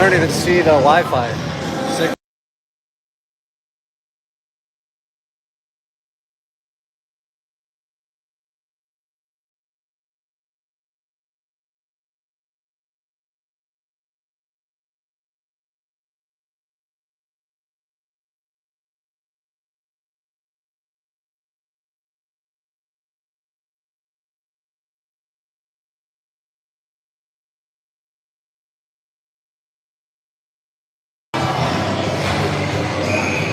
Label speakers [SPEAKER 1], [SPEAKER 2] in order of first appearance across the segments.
[SPEAKER 1] don't even see the Wi-Fi.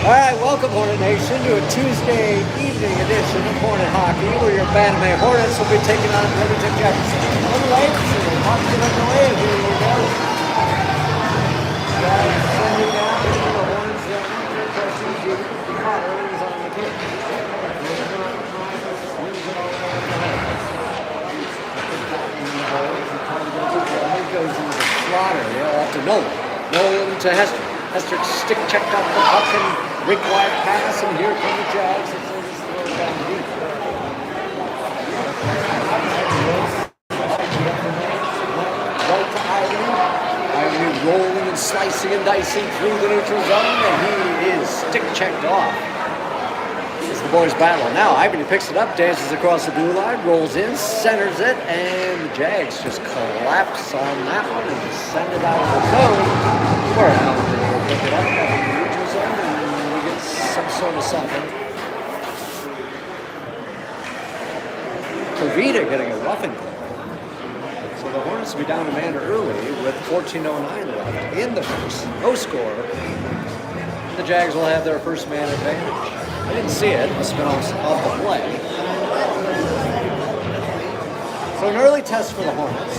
[SPEAKER 1] All right, welcome Hornet Nation to a Tuesday evening edition of Hornet Hockey, where your Bantam Hornets will be taking on Bloomington Jefferson. On the right, Hockey on the way. Here we go. Guys, sending down to the Hornets. Pressing Junior Potter is on the kick. He goes into the slaughter. He'll have to Nolan. Nolan to Hester. Hester stick checked off the puck and rink wide pass, and here come the Jags. It's just throw it down deep. Right to Irony. Irony rolling and slicing and dicing through the neutral zone, and he is stick checked off. It's the boys' battle. Now Irony picks it up, dances across the blue line, rolls in, centers it, and the Jags just collapse on that one and send it out of the zone. Where now they pick it up in the neutral zone, and we get some sort of something. Kavita getting a roughing call. So the Hornets will be down a man early with 14:09 left in the first. No score. The Jags will have their first man advantage. I didn't see it. Must have been off the play. So an early test for the Hornets.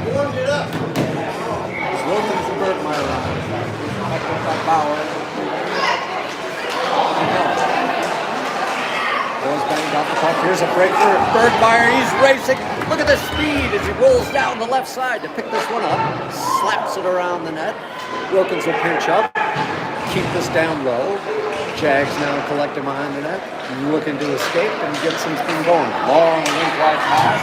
[SPEAKER 1] Warmed it up. It's Wilkins and Bergmeyer around. By Bauer. Boys banged off the puck. Here's a break for Bergmeyer. He's racing. Look at the speed as he rolls down the left side to pick this one up. Slaps it around the net. Wilkins will pinch up. Keep this down low. Jags now collecting behind the net. Looking to escape and get something going. Long link wide pass.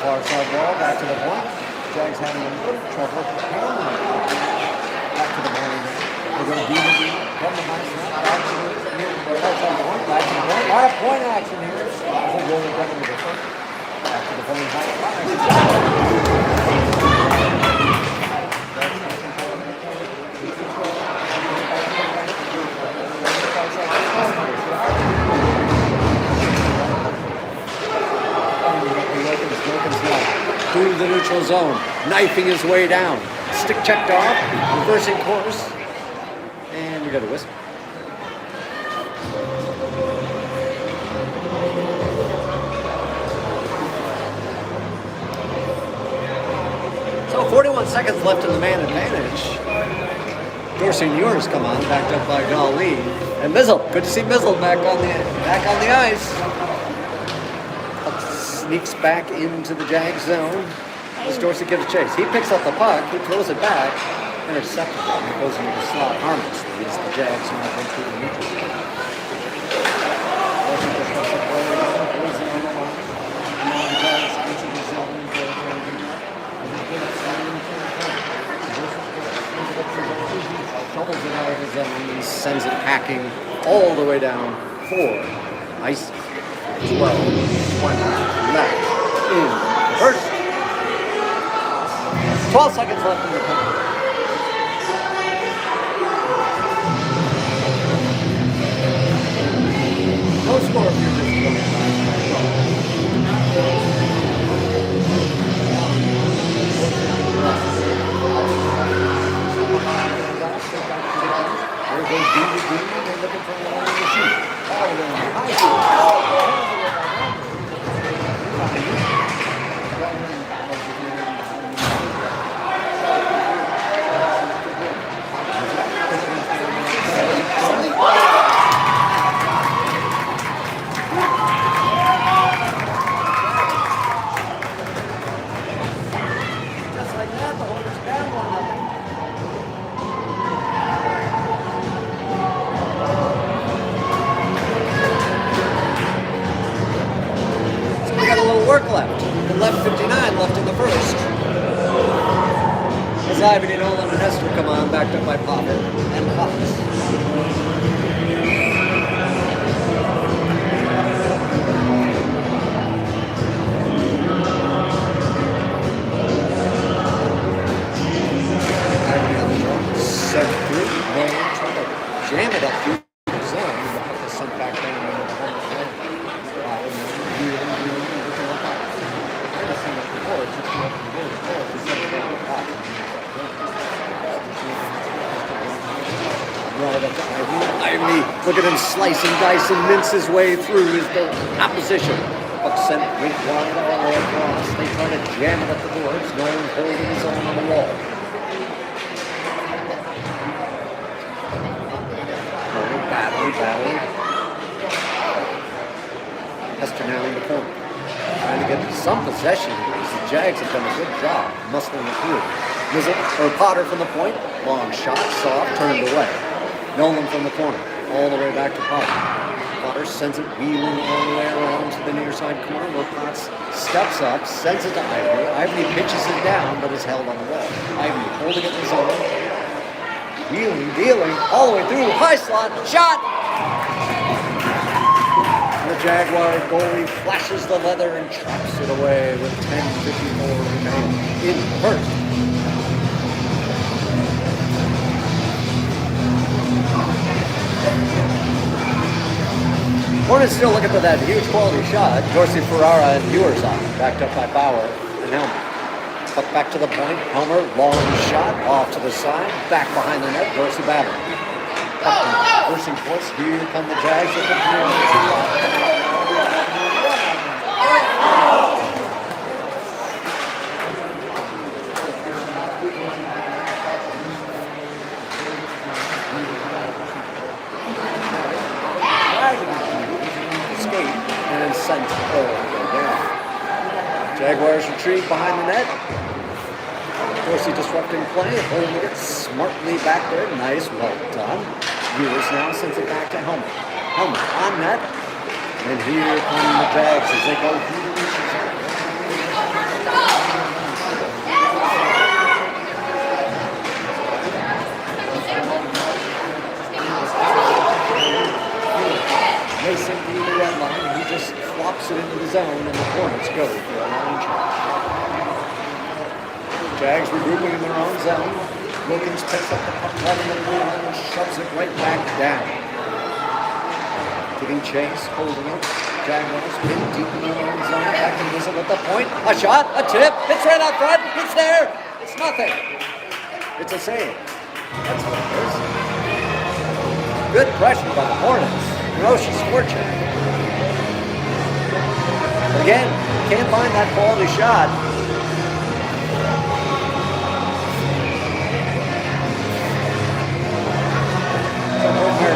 [SPEAKER 1] Far side ball, back to the point. Jags having a little trouble. Back to the point. They're going to beat it. Come behind the net. Back to the point. Back to the point. A lot of point action here. I think we'll get into this one. Back to the point. Through the neutral zone, knifing his way down. Stick checked off, reversing course, and we got a whistle. So 41 seconds left in the man advantage. Dorsey and Ewers come on, backed up by Golly. And Mizzle, good to see Mizzle back on the ice. Sneaks back into the Jag zone as Dorsey gives chase. He picks up the puck, he throws it back, intercepted it, and it goes into the slot harmlessly as the Jags now go through the neutral zone. Dorsey just lets it play again, goes in on the line. And now the Jags into the zone. Shovels it out of the zone and sends it packing all the way down for ice. 12, 20 left in the first. 12 seconds left in the time. No score if you're just going There goes D. They're looking for one in the shoot. backed up by Potter and Fox. Set through, no trouble. Jam it up through the zone, and the puck is sent back down into the home plate. Right up to Ivy. Look at him slice and dice and mince his way through his opposition. Puck sent right wide all the way across. They try to jam it up the boards. No one holding his own on the wall. Battle. Hester now in the corner. Trying to get some possession here. The Jags have done a good job muscling it through. Potter from the point. Long shot, soft, turned away. Nolan from the corner. All the way back to Potter. Potter sends it wheeling all the way around to the near side corner where Potts steps up, sends it to Ivy. Ivy pitches it down but is held on the wall. Ivy holding it in his own. Dealing, all the way through, high slot, shot! And the Jaguar goalie flashes the leather and traps it away with 10:54 remaining in the first. Hornets still looking for that huge quality shot. Dorsey, Ferrara, and Ewers on, backed up by Bauer and Helmer. Puck back to the point. Helmer, long shot, off to the side, back behind the net. Dorsey battering. Forcing force. Here come the Jags with the 3 minutes to go. Skate and sent all the way down. Jaguars retreat behind the net. Dorsey disrupting play, holding it smartly back there. Nice, well done. Ewers now sends it back to Helmer. Helmer on net. And here come the Jags as they go through the reaches. Mason through the red line, and he just flops it into the zone, and the Hornets go for a line charge. Jags regrouping in their own zone. Wilkins picks up the puck right in the blue line and shoves it right back down. Giving chase, holding it. Jaguars in deep in their own zone. Back to Nizzle at the point. A shot, a tip. It's right out front. It's there. It's nothing. It's a save. That's what it is. Good pressure by the Hornets. Ferocious fortune. But again, can't find that quality shot.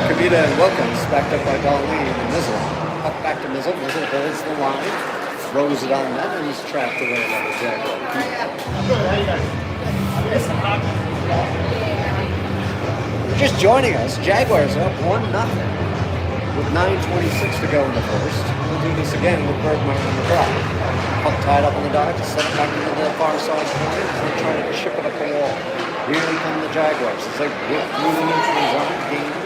[SPEAKER 1] Kavita and Wilkins backed up by Dolly and Nizzle. Up back to Nizzle. Nizzle holds the line, throws it on net, and is trapped away by the Jaguar. Just joining us, Jaguars are up 1-0 with 9:26 to go in the first. We'll do this again with Bergman on the drop. Puck tied up on the dot to set it back into the far side corner as they try to ship it up the wall. Here come the Jaguars as they whip through the neutral zone. Game.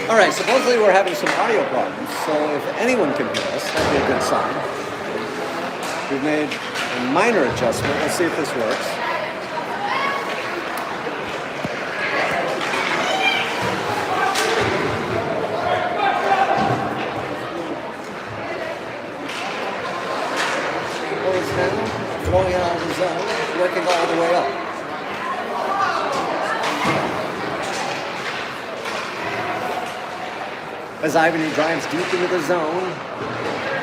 [SPEAKER 1] All right, supposedly we're having some audio problems, so if anyone can hear us, that'd be a good sign. We've made a minor adjustment. Let's see if this works. Holds down, throwing it out of the zone, working all the way up. as Ivany drives deep into the zone,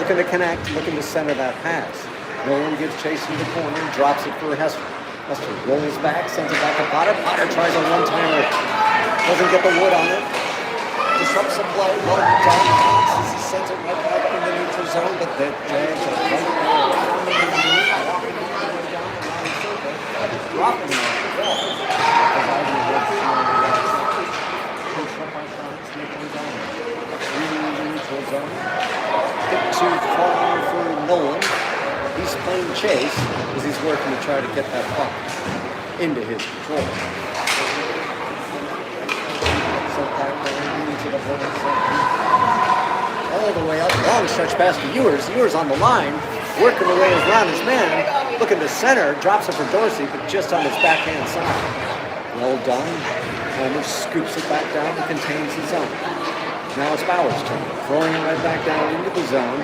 [SPEAKER 1] looking to connect, looking to center that pass. Nolan gives chase into the corner, drops it for Hester. Hester rolls back, sends it back to Potter. Potter tries a one-timer, doesn't get the wood on it. Disrupts the play, sends it right back in the neutral zone, but the Jags are right there. Dropping the ball. As Ivany works push up by Fox, neutral zone. Through the neutral zone. Hit too far for Nolan. He's playing chase as he's working to try to get that puck into his control. So back there into the bonus zone. All the way up, long stretch pass to Ewers. Ewers on the line, working the way around his man, looking to center, drops it for Dorsey, but just on his backhand side. Well done. Homer scoops it back down and contains the zone. Now it's Bauer's turn, throwing it right back down into the zone.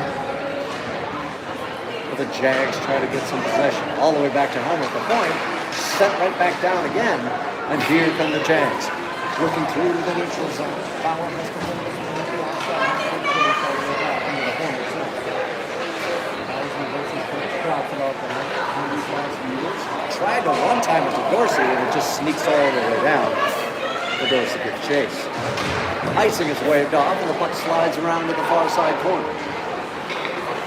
[SPEAKER 1] The Jags try to get some possession. All the way back to Homer at the point. Sent right back down again. And here come the Jags. Working through the neutral zone. Bauer has to hold it from the outside. Into the corner zone. Drops it off the net. Tried to one-time it to Dorsey, and it just sneaks all the way down. The Dorsey gets chase. Icing is waved off, and the puck slides around to the far side corner.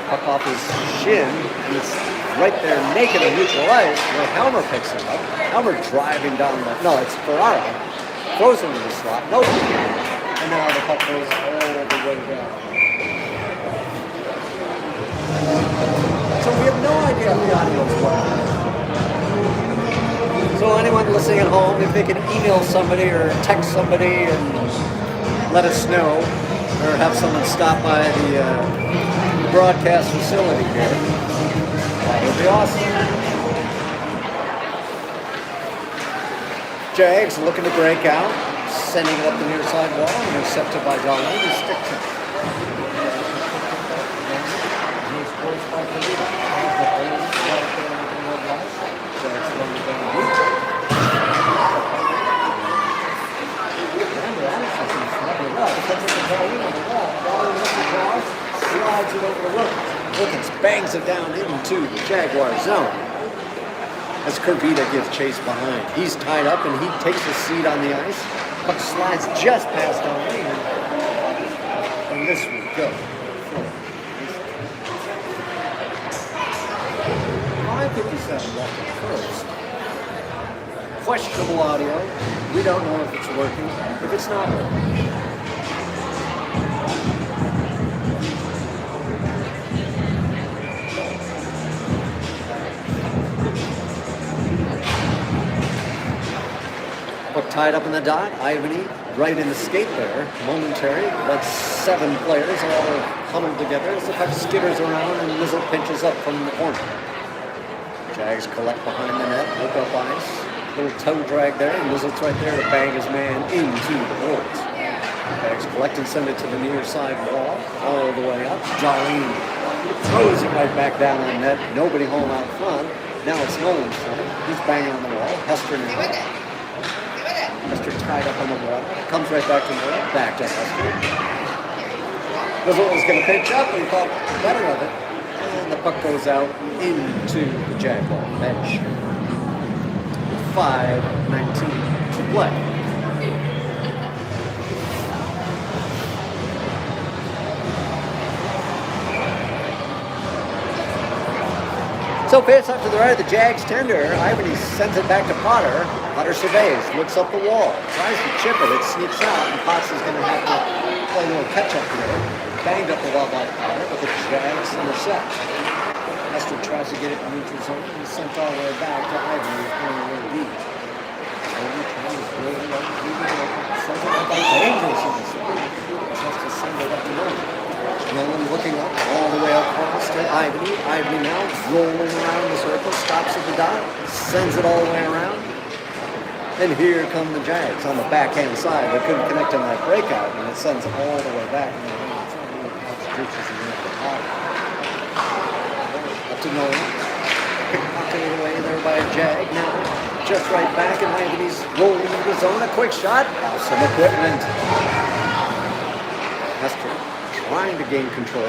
[SPEAKER 1] Puck off his shin, and it's right there naked in neutral ice where Helmer picks it up. Helmer driving down the, no, it's Ferrara. Throws him in the slot, no, and now the puck goes all the way down. So we have no idea if the audio is working. So anyone listening at home, if they can email somebody or text somebody and let us know, or have someone stop by the broadcast facility here. That would be awesome. Jags looking to break out, sending it up the near side wall, intercepted by Darlene, who sticks it. Slides it over the Wilkins bangs it down into the Jaguar zone. As Kervita gives chase behind. He's tied up and he takes a seat on the ice. Puck slides just past Darlene. And this will go. 5:57 left in the first. Questionable audio. We don't know if it's working, if it's not working. Tied up in the dot, Ivany right in the skate there, momentary, about 7 players all huddled together as the puck skitters around and Lizzle pinches up from the corner. Jags collect behind the net, look up ice, little toe drag there, and Lizzle's right there to bang his man into the boards. Jags collect and send it to the near side wall, all the way up. Darlene throws it right back down on the net, nobody home out front. Now it's Nolan's turn, he's banging on the wall, Hester now. Hester tied up on the wall. Comes right back to Nolan. Back to Hester. Lizzle was going to pitch up, and he thought better of it. And the puck goes out into the Jaguar bench. 5:19 to play. So face up to the right of the Jags tender. Ivany sends it back to Potter. Potter surveys, looks up the wall, tries to chip it, it sneaks out, and Potts is going to have to play a little catch-up here. Banged up the wall by Potter, but the Jags intercept. Hester tries to get it in neutral zone, and he's sent all the way back to Ivany, who's going a little deep. Ivany tries to really sends it up by dangerous in the zone. Tries to send it up to Nolan. Nolan looking up all the way across to Ivany. Ivany now rolling around the circle, stops at the dot, sends it all the way around. And here come the Jags on the backhand side. They couldn't connect on that breakout, and it sends it all the way back. Up to Nolan. Pocket away there by a Jag. Now just right back, and Ivany's rolling into the zone. A quick shot. Some equipment. Hester trying to gain control.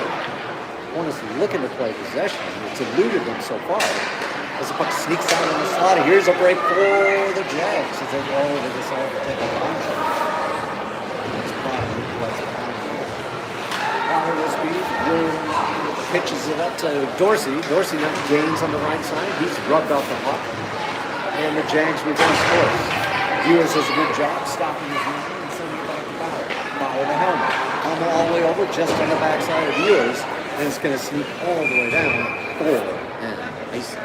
[SPEAKER 1] Opponent's looking to play possession. It's eluded them so far. As the puck sneaks out in the slot, here's a break for the Jags as they decide to take a line shot. Potter will speed. Pitches it up to Dorsey. Dorsey now gains on the right side. He's rubbed off the puck. And the Jags reverse course. Viewers does a good job stopping his man and sending it back to Bauer. Bauer to Helmet. Helmet all the way over just on the backside of Viewers. And it's going to sneak all the way down for and Mason.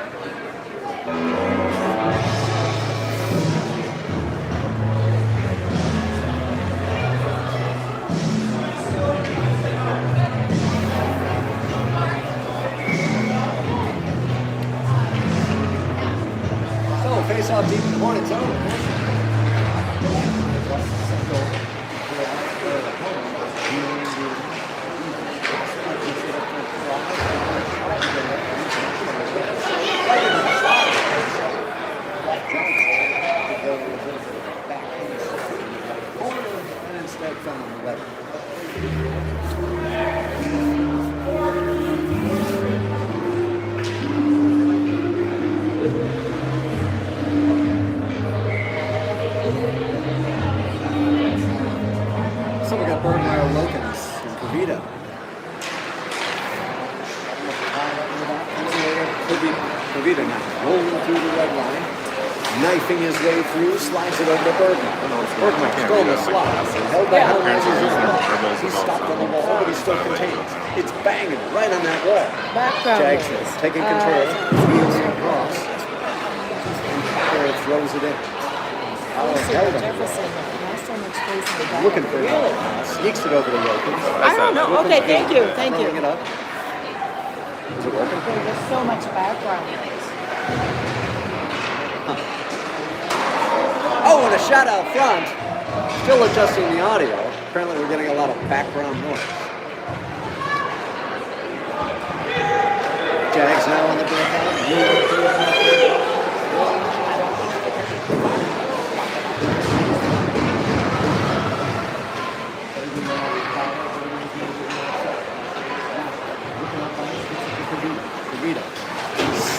[SPEAKER 1] Face off deep in the Hornets' zone. And instead found the letter. Now rolling through the red line, knifing his way through, slides it over to Bergman. Bergman still in the slot. Held by Hellman. He's stopped on the wall, but he still contains. It's banging right on that wall. Jags taking control, wheels it across, and throws it in. Looking for it. Sneaks it over to Wilkins.
[SPEAKER 2] I don't know. Okay, thank you. Thank you.
[SPEAKER 1] It up. Is it working?
[SPEAKER 2] There's so much background noise.
[SPEAKER 1] Oh, and a shot out front. Still adjusting the audio. Apparently we're getting a lot of background noise. Jags now on the breakout.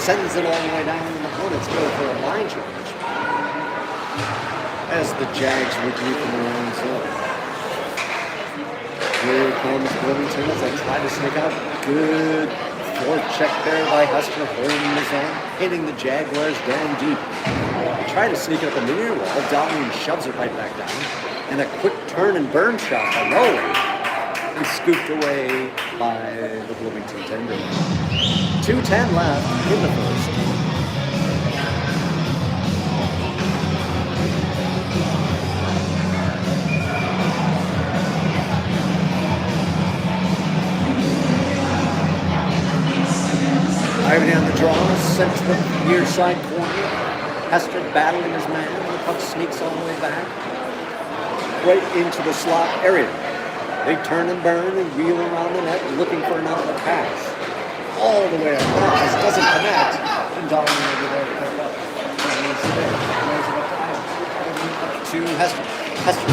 [SPEAKER 1] Sends it all the way down, and the Hornets go for a line change as the Jags regroup in their own zone. Here comes Bloomington as they try to sneak out. Good forecheck there by Hester, holding the zone, hitting the Jaguars down deep. Try to sneak up the near wall. Darlene shoves it right back down, and a quick turn and burn shot by Nolan, and scooped away by the Bloomington tender. 2:10 left in the first. Ivy on the draw, sent to the near side corner. Hester battling his man. The puck sneaks all the way back. Right into the slot area. They turn and burn and wheel around the net looking for an outlet pass. All the way across, doesn't connect, and Darwin over there to pick up. To Hester. Hester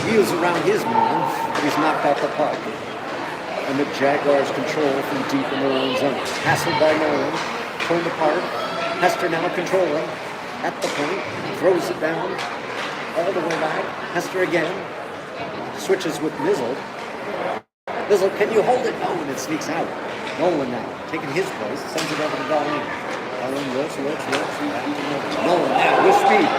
[SPEAKER 1] wheels around his man, but he's knocked out the puck. And the Jaguars control from deep in their own zone. Hassled by Nolan, turned apart. Hester now controlling at the point, throws it down, all the way back. Hester again, switches with Nizzle. Nizzle, can you hold it? No, and it sneaks out. Nolan now, taking his place, sends it over to Darlene. Darlene looks. Nolan now with speed,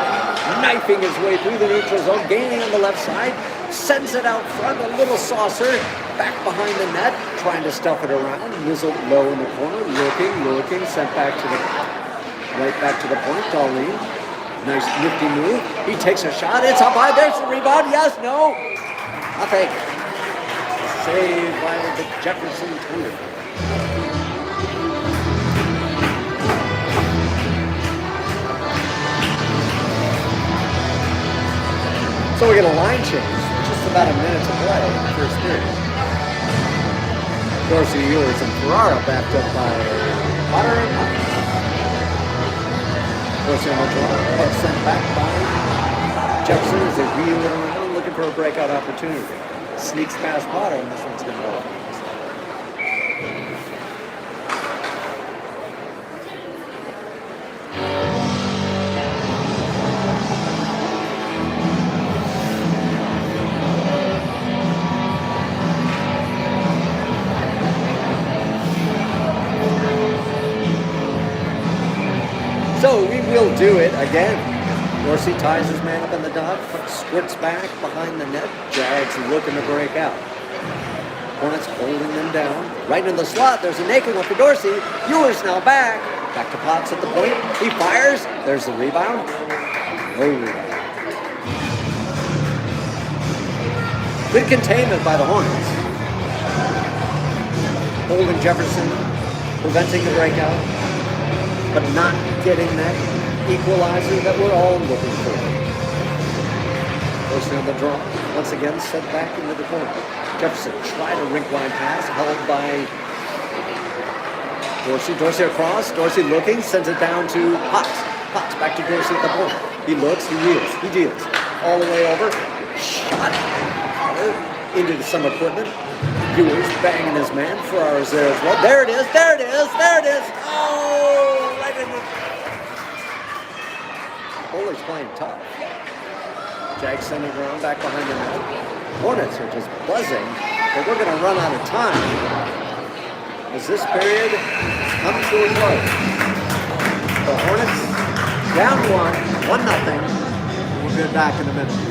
[SPEAKER 1] knifing his way through the neutral zone, gaining on the left side, sends it out front, a little saucer, back behind the net, trying to stuff it around. Nizzle low in the corner, looking, sent back to the right back to the point. Darlene, nice nifty move. He takes a shot. It's up high. There's the rebound. Yes, no, nothing. Saved by the Jefferson Thunder. So we get a line change, just about a minute to play in the first period. Dorsey, Ewers, and Ferrara backed up by Potter and Hunt. Dorsey on the draw, puck sent back by Jefferson as they wheel it around, looking for a breakout opportunity. Sneaks past Potter, and this one's going to go. So we will do it again. Dorsey ties his man up in the dot, squirts back behind the net. Jags looking to break out. Hornets holding them down. Right in the slot, there's a naked one for Dorsey. Ewers now back. Back to Potts at the point. He fires. There's the rebound. No rebound. Good containment by the Hornets. Holding Jefferson, preventing the breakout, but not getting that equalizer that we're all looking for. Dorsey on the draw. Once again, set back into the corner. Jefferson tried a rink line pass, held by Dorsey. Dorsey across. Dorsey looking, sends it down to Potts. Potts back to Dorsey at the point. He looks, he yields, he deals. All the way over. Shot. Into some equipment. Ewers banging his man. Ferrara's there as well. There it is, there it is, there it is. Oh, right in the... Bowler's playing tough. Jags sending it around back behind the net. Hornets are just buzzing, but we're going to run out of time as this period comes to a close. The Hornets down 1-0. We'll be back in a minute.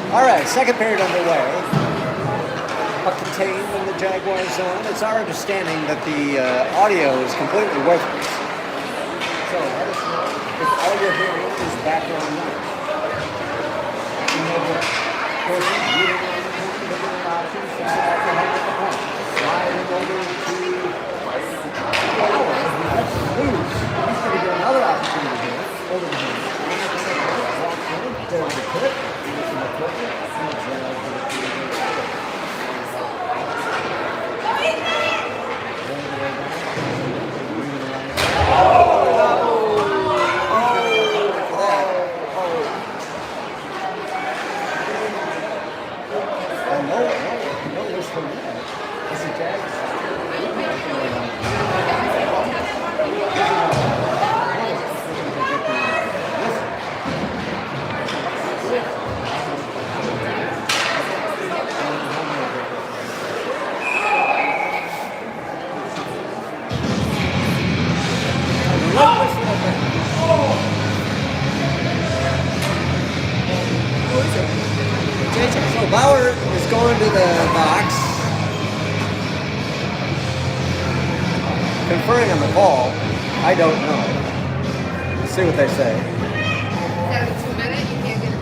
[SPEAKER 1] All right, second period underway. Puck contained in the Jaguar zone. It's our understanding that the audio is completely worthless. So let us know if all you're hearing is background noise. You know what? Dorsey moving on the point, looking at options, sends it back to him at the point. Sliding over to Howard. That's loose. He's going to get another opportunity here. Over to him. Walks in, there's the tip. So Bauer is going to the box, conferring on the call. I don't know. Let's see what they say.
[SPEAKER 3] 2 minutes, you can't get it.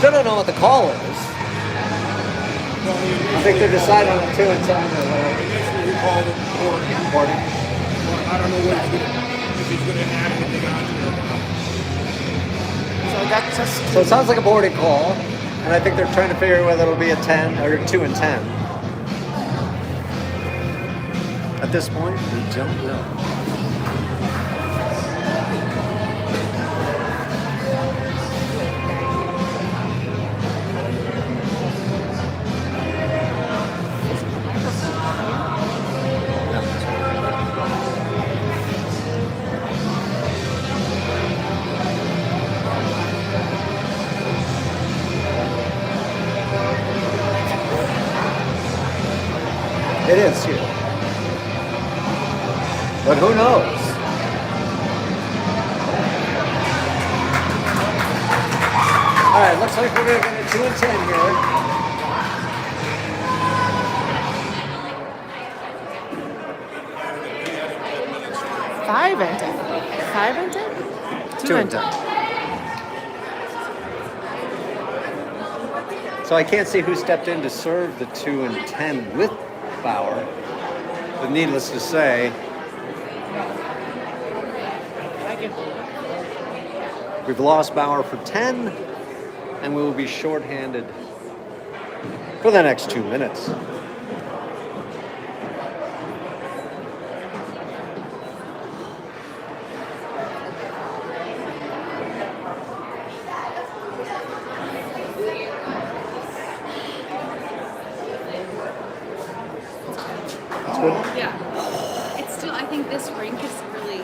[SPEAKER 1] still don't know what the call is. I think they're deciding on 2 and 10 or whatever.
[SPEAKER 4] Initially, he called it boarding.
[SPEAKER 1] Boarding.
[SPEAKER 4] Well, I don't know what if he's going to add anything onto it or not.
[SPEAKER 2] So that's just.
[SPEAKER 1] So it sounds like a boarding call, and I think they're trying to figure whether it'll be a 10 or 2 and 10. At this point, we don't know. It is here. But who knows? All right, looks like we're going to get a 2 and 10 here.
[SPEAKER 2] Five and 10. 5 and 10?
[SPEAKER 1] 2 and 10. So I can't see who stepped in to serve the 2 and 10 with Bauer. But needless to say, we've lost Bauer for 10, and we will be shorthanded for the next 2 minutes.
[SPEAKER 5] Yeah. It's still, I think this rink is really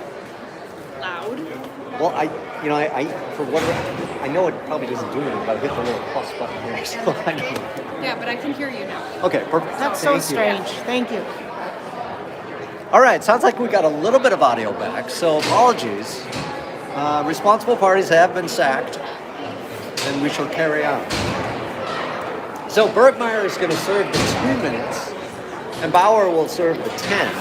[SPEAKER 5] loud.
[SPEAKER 1] Well, I for whatever, I know it probably doesn't do anything, but I hit the little plus button here, so I don't know.
[SPEAKER 5] Yeah, but I can hear you now.
[SPEAKER 1] Okay, perfect.
[SPEAKER 2] That's so
[SPEAKER 1] Thank you.
[SPEAKER 2] strange. Thank you.
[SPEAKER 1] All right, sounds like we got a little bit of audio back, so apologies. Responsible parties have been sacked, and we shall carry on. So Bergmeyer is going to serve the 2 minutes, and Bauer will serve the 10.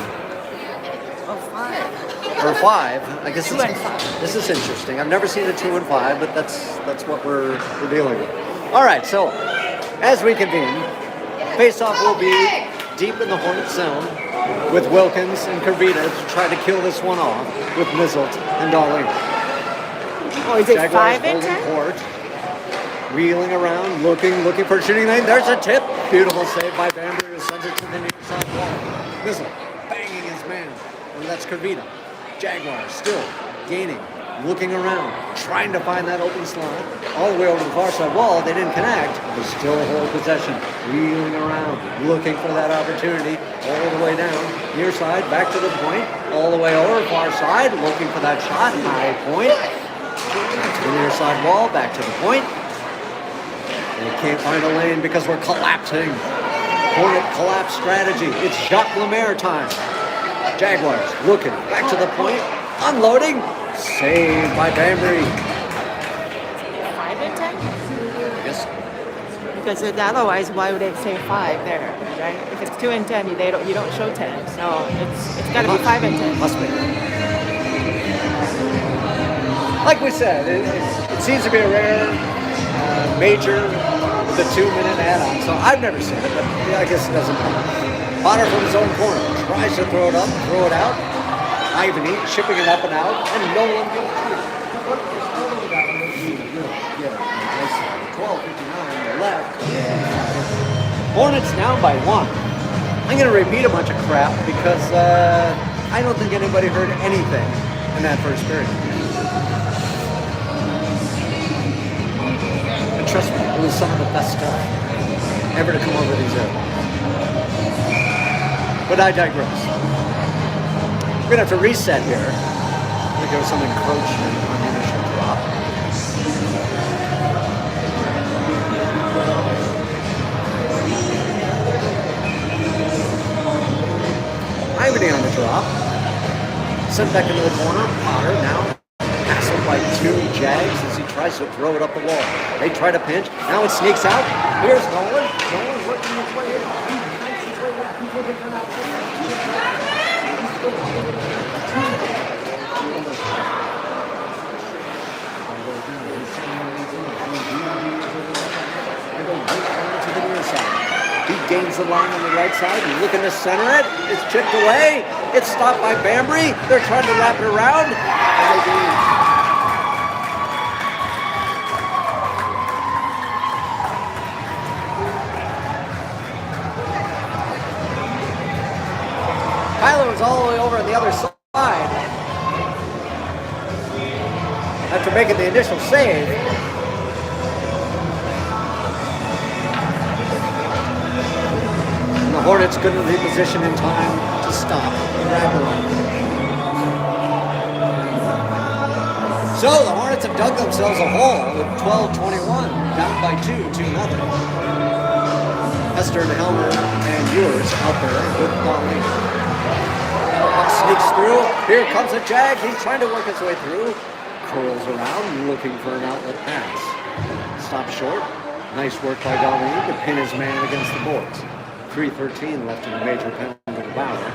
[SPEAKER 2] Oh, 5.
[SPEAKER 1] Or 5. I guess
[SPEAKER 2] 2
[SPEAKER 1] it's,
[SPEAKER 2] and 5.
[SPEAKER 1] this is interesting. I've never seen a 2 and 5, but that's what we're dealing with. All right, so as we convene, face-off will be deep in the Hornet zone with Wilkins and Kervita to try to kill this one off with Mizzelt and Darlene.
[SPEAKER 2] Oh, is it
[SPEAKER 1] Jaguars
[SPEAKER 2] 5 and
[SPEAKER 1] holding
[SPEAKER 2] 10?
[SPEAKER 1] court, wheeling around, looking for a shooting lane. There's a tip. Beautiful save by Bamber, who sends it to the near side wall. Mizzelt banging his man, and that's Kervita. Jaguars still gaining, looking around, trying to find that open slot. All the way over the far side wall, they didn't connect, but still hold possession, wheeling around, looking for that opportunity, all the way down, near side, back to the point, all the way over, far side, looking for that shot, high point, back to the near side wall, back to the point. They can't find a lane because we're collapsing. Hornet collapse strategy. It's Jacques Lemaire time. Jaguars looking back to the point, unloading, saved by Bambury.
[SPEAKER 2] 5 and 10?
[SPEAKER 1] I guess
[SPEAKER 2] Because otherwise, why would it say 5 there, right? If it's 2 and 10, you don't show 10. So it's got to be 5 and 10.
[SPEAKER 1] Must be. Like we said, it seems to be a rare major with a 2-minute add-on. So I've never seen it, but I guess it doesn't matter. Potter from his own corner tries to throw it up, throw it out. Ivany chipping it up and out, and no one gets it. 12:59 left. Hornets down by 1. I'm going to repeat a bunch of crap because I don't think anybody heard anything in that first period. And trust me, it was some of the best stuff ever to come over these airways. But I digress. We're going to have to reset here. I think there was some encroachment on the initial drop. Ivany on the drop. Sent back into the corner. Potter now hassled by 2 Jags as he tries to throw it up the wall. They try to pinch. Now it sneaks out. Here's Nolan. Nolan working his way in. gains the line on the right side. He's looking to center it. It's chipped away. It's stopped by Bambry. They're trying to wrap it around. And they do. Tyler was all the way over on the other side after making the initial save. And the Hornets couldn't reposition in time to stop the wraparound. So the Hornets have dug themselves a hole with 12-21, down by 2-0. Hester and Helmer and Ewers out there with Darlene. Sneaks through. Here comes a Jag. He's trying to work his way through. Curls around, looking for an outlet pass. Stop short. Nice work by Darlene to pin his man against the boards. 3:13 left in the major penalty to Bauer.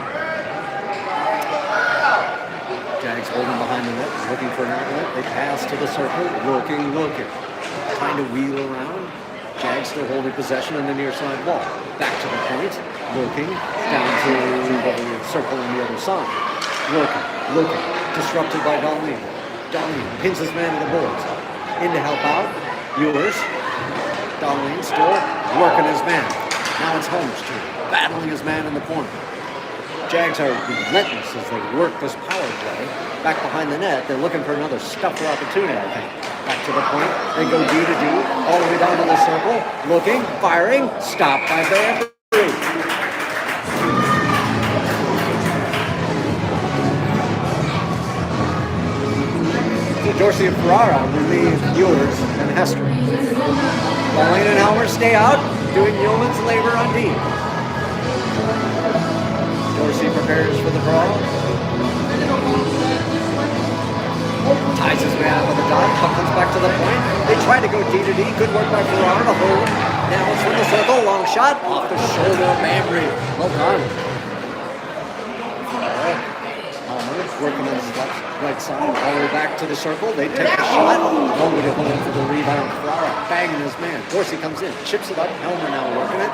[SPEAKER 1] Jags holding behind the net, looking for an outlet. They pass to the circle, looking. Trying to wheel around. Jags still holding possession on the near side wall. Back to the point, looking, down to the circle on the other side. Looking, disrupted by Darlene. Darlene pins his man to the boards. In to help out, Ewers. Darlene still working his man. Now it's Homer's turn, battling his man in the corner. Jags are relentless as they work this power play. Back behind the net, they're looking for another stuffer opportunity, I think. Back to the point, they go D to D, all the way down to the circle, looking, firing, stopped by Bambry. So Dorsey and Ferrara relieve Ewers and Hester. Darlene and Helmer stay out, doing yeoman's labor on D. Dorsey prepares for the draw. Ties his man up with a dot. Puck comes back to the point. They try to go D to D. Good work by Ferrara to hold. Now it's from the circle. Long shot. Off the shoulder of Bambry. Well done. Helmer working on his right side. All the way back to the circle. They take a shot. Only to hold for the rebound. Ferrara banging his man. Dorsey comes in. Chips it up. Helmer now working it.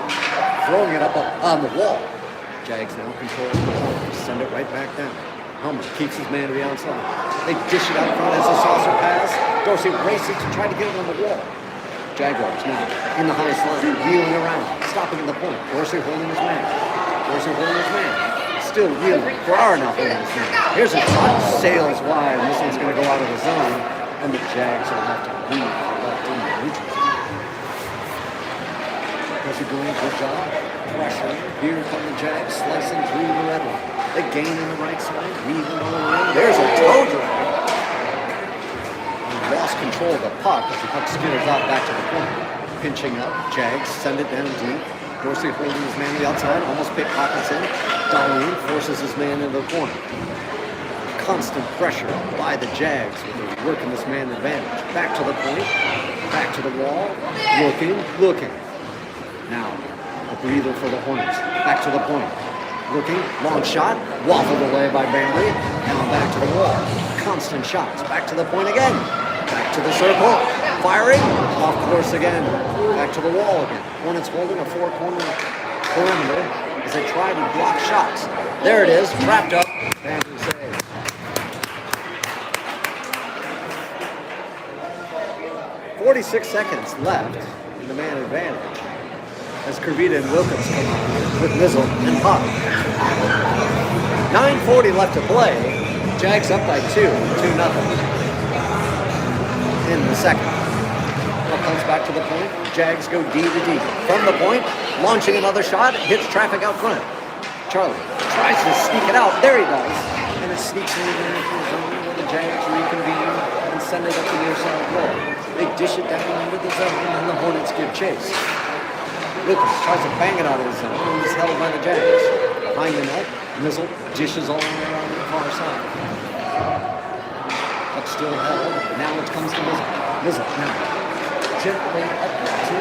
[SPEAKER 1] Throwing it up on the wall. Jags now control it. Send it right back down. Helmer keeps his man to the outside. They dish it out front as a saucer pass. Dorsey races to try to get it on the wall. Jaguars now in the highest line, wheeling around, stopping at the point. Dorsey holding his man. Still wheeling. Ferrara now holding his man. Here's a shot. Sails wide. This one's going to go out of the zone. And the Jags will have to leave left in the neutral zone. Dorsey doing a good job. Pressure. Here come the Jags slicing through the red line. They gain on the right side, weaving all around. There's a toe drag. He lost control of the puck as the puck skitters out back to the corner. Pinching up, Jags send it down deep. Dorsey holding his man to the outside, almost pickpockets in. Darlene forces his man into the corner. Constant pressure by the Jags with their working this man advantage. Back to the point, back to the wall, looking. Now, a breather for the Hornets. Back to the point. Looking, long shot, waffled away by Bambry. Now back to the wall. Constant shots. Back to the point again. Back to the circle. Firing. Off course again. Back to the wall again. Hornets holding a four-corner perimeter as they try to block shots. There it is. Wrapped up. Bambry save. "46 seconds left in the man advantage as Kervita and Wilkins come on with Mizzle and Pop. 9:40 left to play. Jags up by 2-0 in the second. Puck comes back to the point. Jags go D to D. From the point, launching another shot, hits traffic out front. Charlie tries to sneak it out. There he does. And it sneaks into the neutral zone where the Jags reconvene and send it up the near side wall. They dish it down into the zone and the Hornets give chase. Lucas tries to bang it out of the zone and is held by the Jags. Behind the net, Mizzle dishes all the way around the far side. But still held. Now it comes to Mizzle. Mizzle now. Gently up to...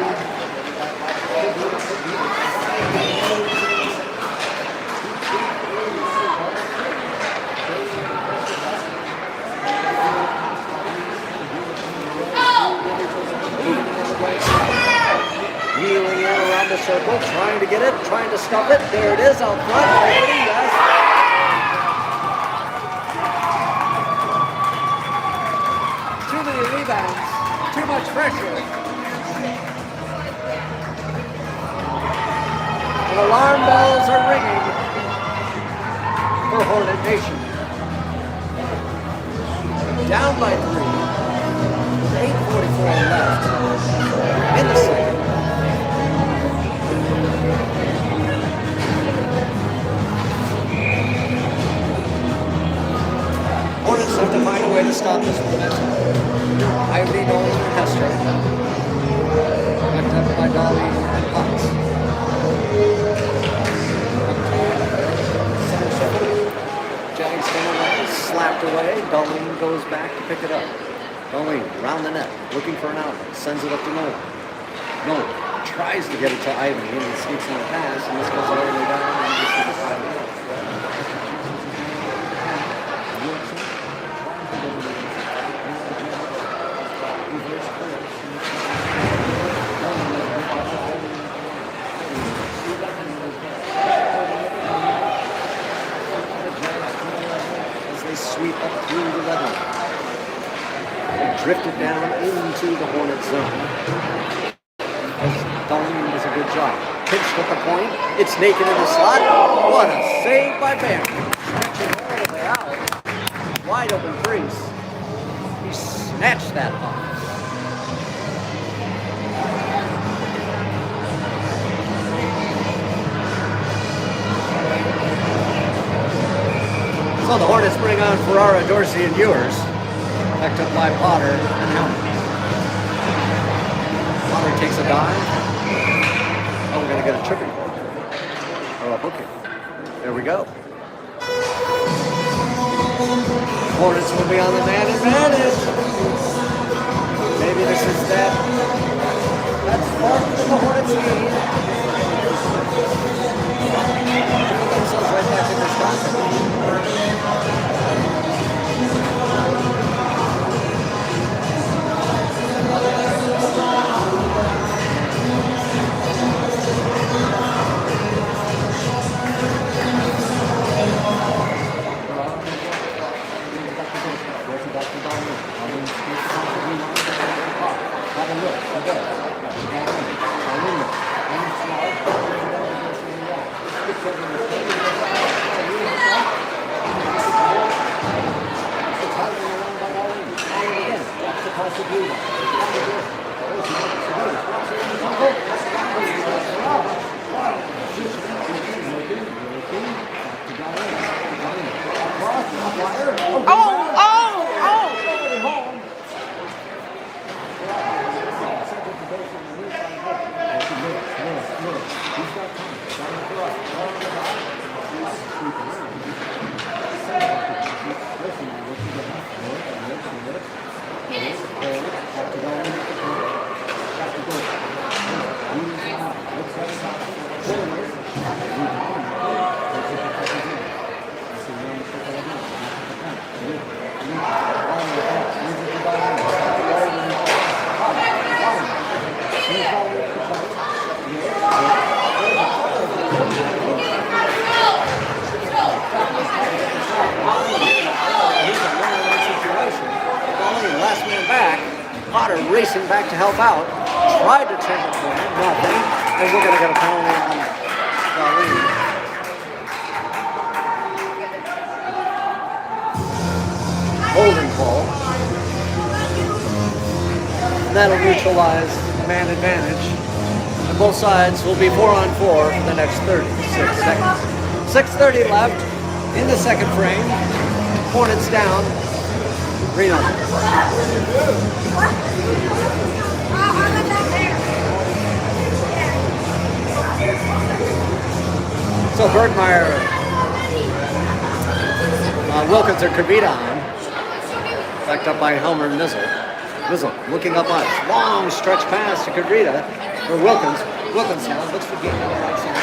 [SPEAKER 1] Wheeling in around the circle, trying to get it, trying to stuff it. There it is out front. Already, yes. Too many rebounds. Too much pressure. And alarm bells are ringing for Hornet Nation. Down by 3. With 8:44 left in the second. Hornets have to find a way to stop this momentum. Irene Olin and Hester. Backed up by Dolly and Potts. Center circle. Jennings came away, slapped away. Darlene goes back to pick it up. Darlene round the net, looking for an outlet, sends it up to Nolan. Nolan tries to get it to Ivy and he sneaks in the pass, and this goes all the way down and gets to the 5. Sweep up through the weather. They drifted down into the Hornet zone. Darlene does a good job. Pinched at the point. It's naked in the slot. What a save by Bantam. Stretching all the way out. Wide open crease. He snatched that puck. So the Hornets bring on Ferrara, Dorsey, and Ewers. Backed up by Potter and Helmer. Potter takes a dive. Oh, we're going to get a tripping point. Or a hooking. There we go. Hornets will be on the man advantage. Maybe this is that spark that the Hornets need. Themselves right back in this concept. Last man back. Potter racing back to help out. Tried to turn the corner, nothing. And we're going to get a penalty on Darlene. Holding call. And that'll neutralize man advantage. And both sides will be 4-on-4 for the next 36 seconds. 6:30 left in the second frame. Hornets down. 3-0. So Bergmeyer, Wilkins or Kavita on. Backed up by Helmer and Nizzle. Nizzle looking up on it. Long stretch pass to Kavita for Wilkins. Wilkins now looks for game on the right side.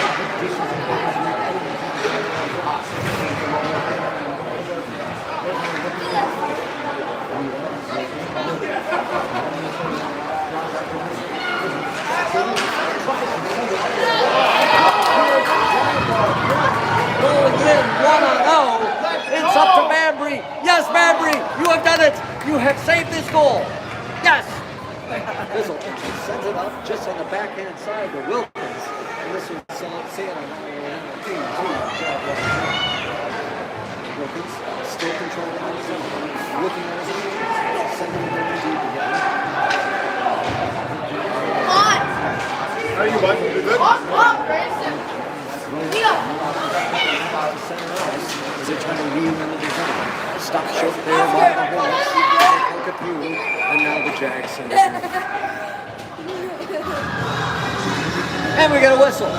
[SPEAKER 1] Yes, Mabry, you have done it. You have saved this goal. Yes. Bizzle sends it up just on the backhand side to Wilkins. And this was Wilkins still controlling on his own. Looking at his own. Sending it over deep again.
[SPEAKER 4] How are you, bud? You good?
[SPEAKER 1] Center ice as they're trying to weave into the zone. Stop short there by the Hornets. And now the Jags send it in. And we get a whistle.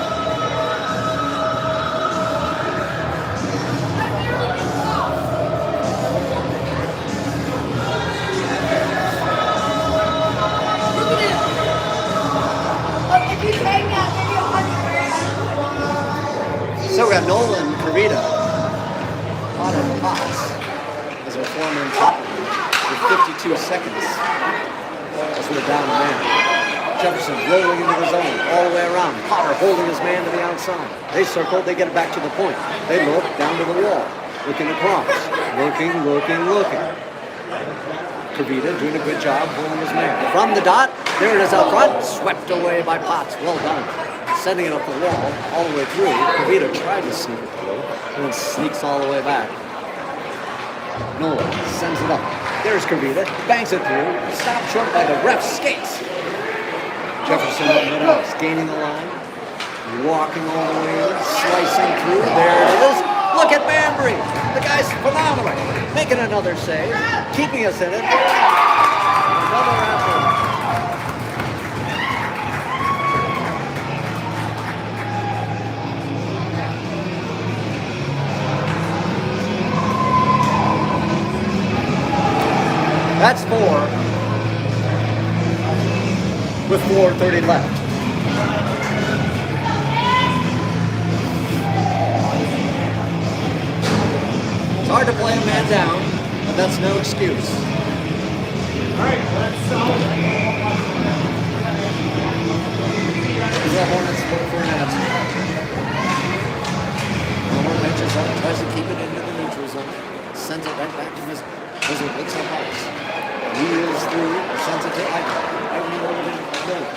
[SPEAKER 1] So we got Nolan Kavita out of Potts as we're forming top with 52 seconds as we're down a man. Jefferson rolling into the zone all the way around. Potter holding his man to the outside. They circle, they get it back to the point. They look down to the wall, looking across, looking. Kavita doing a good job holding his man. From the dot, there it is out front, swept away by Potts. Well done. Sending it up the wall, all the way through. Kavita tried to sneak it through, and then sneaks all the way back. Nolan sends it up. There's Kavita, bangs it through, stopped short by the ref skates. Jefferson on the house, gaining the line, walking all the way in, slicing through. There it is. Look at Mabry. The guy's phenomenal. Making another save, keeping us in it. Another effort. That's 4 with 4:30 left. It's hard to play a man down, but that's no excuse.
[SPEAKER 4] All right, let's
[SPEAKER 1] The Hornets look for an answer. Hornet pitches up, tries to keep it into the neutral zone, sends it right back to Bizzle. Bizzle picks up ice. Wheels through, sends it to Edina. Edina over to Miller.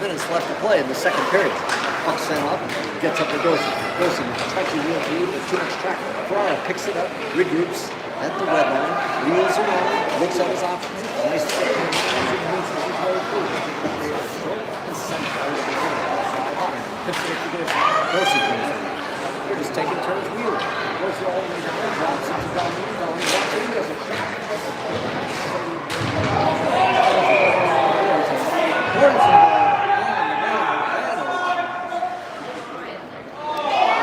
[SPEAKER 1] Minutes left to play in the second period. Puck sent up, gets up to Dorsey. Dorsey touchy wheel through, but too much track. Ferrara picks it up, regroups at the red line, wheels around, looks at his options. Nice stick. finish. Of course he finished. They're just taking turns wheeling. Goes all the way down, drops it to Dominic. Dominic walks in, does it.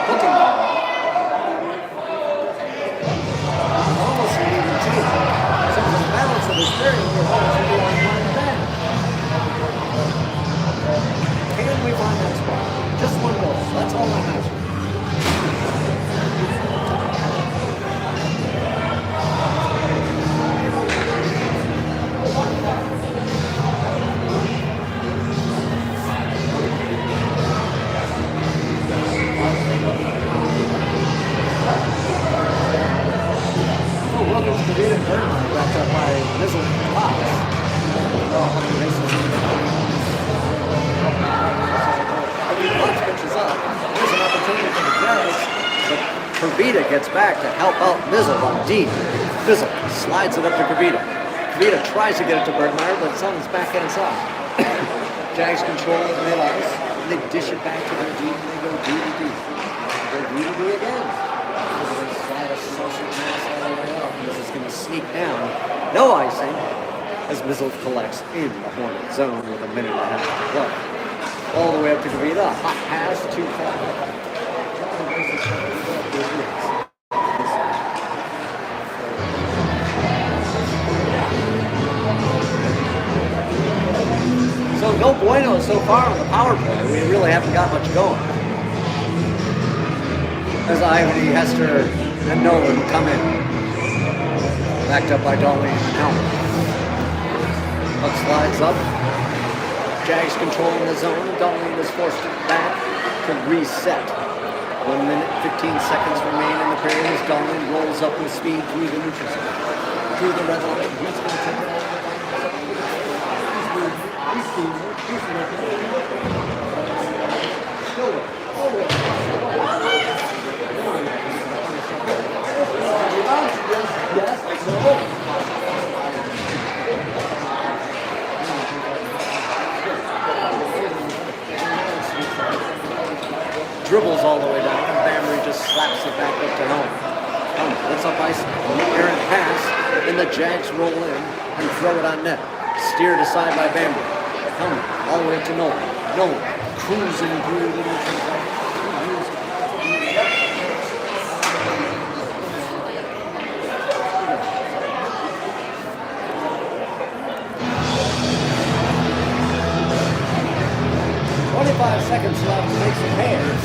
[SPEAKER 1] Hooking the ball. Almost leading two. So the balance of his steering wheel almost be on one bend. Can we find that spot? Just one goal. That's all I'm asking. Oh, welcome to the Edina Tournament, wrapped up by Mizzle Fox. Fox pitches up. There's an opportunity for the Jags, but Kavita gets back to help out Mizzle on deep. Mizzle slides it up to Kavita. Kavita tries to get it to Bergmeyer, but it's on his back inside. Jags control it mid-ice, and they dish it back to their deep, and they go D-to-D. They go D-to-D again. They slide a sausage mass all the way up. This is going to sneak down. No icing, as Mizzle collects in the Hornet zone with a minute and a half to go. All the way up to Kavita. Hot pass, too far. So no bueno so far on the power play. We really haven't got much going. As Ivany, Hester, and Nolan come in. Backed up by Dolly and Helmet. Puck slides up. Jags controlling the zone. Dolly is forced back to reset. 1 minute, 15 seconds remain in the period as Dolly rolls up with speed through the neutral zone. Through the red line. He's going to take it all. Dribbles all the way down, and Bambury just slaps it back up to home. What's up ice? Errant pass, and the Jags roll in and throw it on net. Steered aside by Bambury. All the way up to Nolan. Nolan cruising through the neutral zone. 25 seconds left to make some pairs.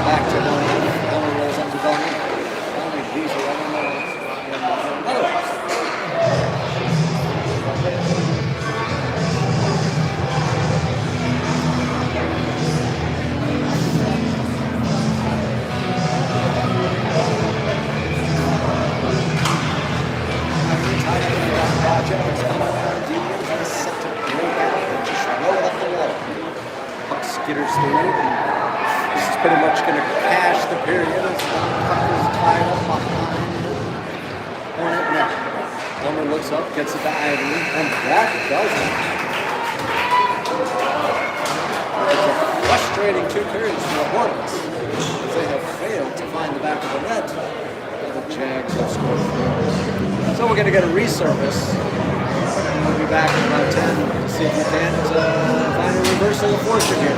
[SPEAKER 1] Back to Donnie. Donnie rolls up to Donnie. Donnie leaves it right in the middle. Skitters through. This is pretty much going to cash the period as the puck is tied up behind Hornet net. Homer looks up, gets it to Ivany, and that does it. It's a frustrating 2 periods for the Hornets as they have failed to find the back of the net. And the Jags have scored 4. So we're going to get a resurface. We'll be back in about 10 to see if we can't find a reversal of fortune here.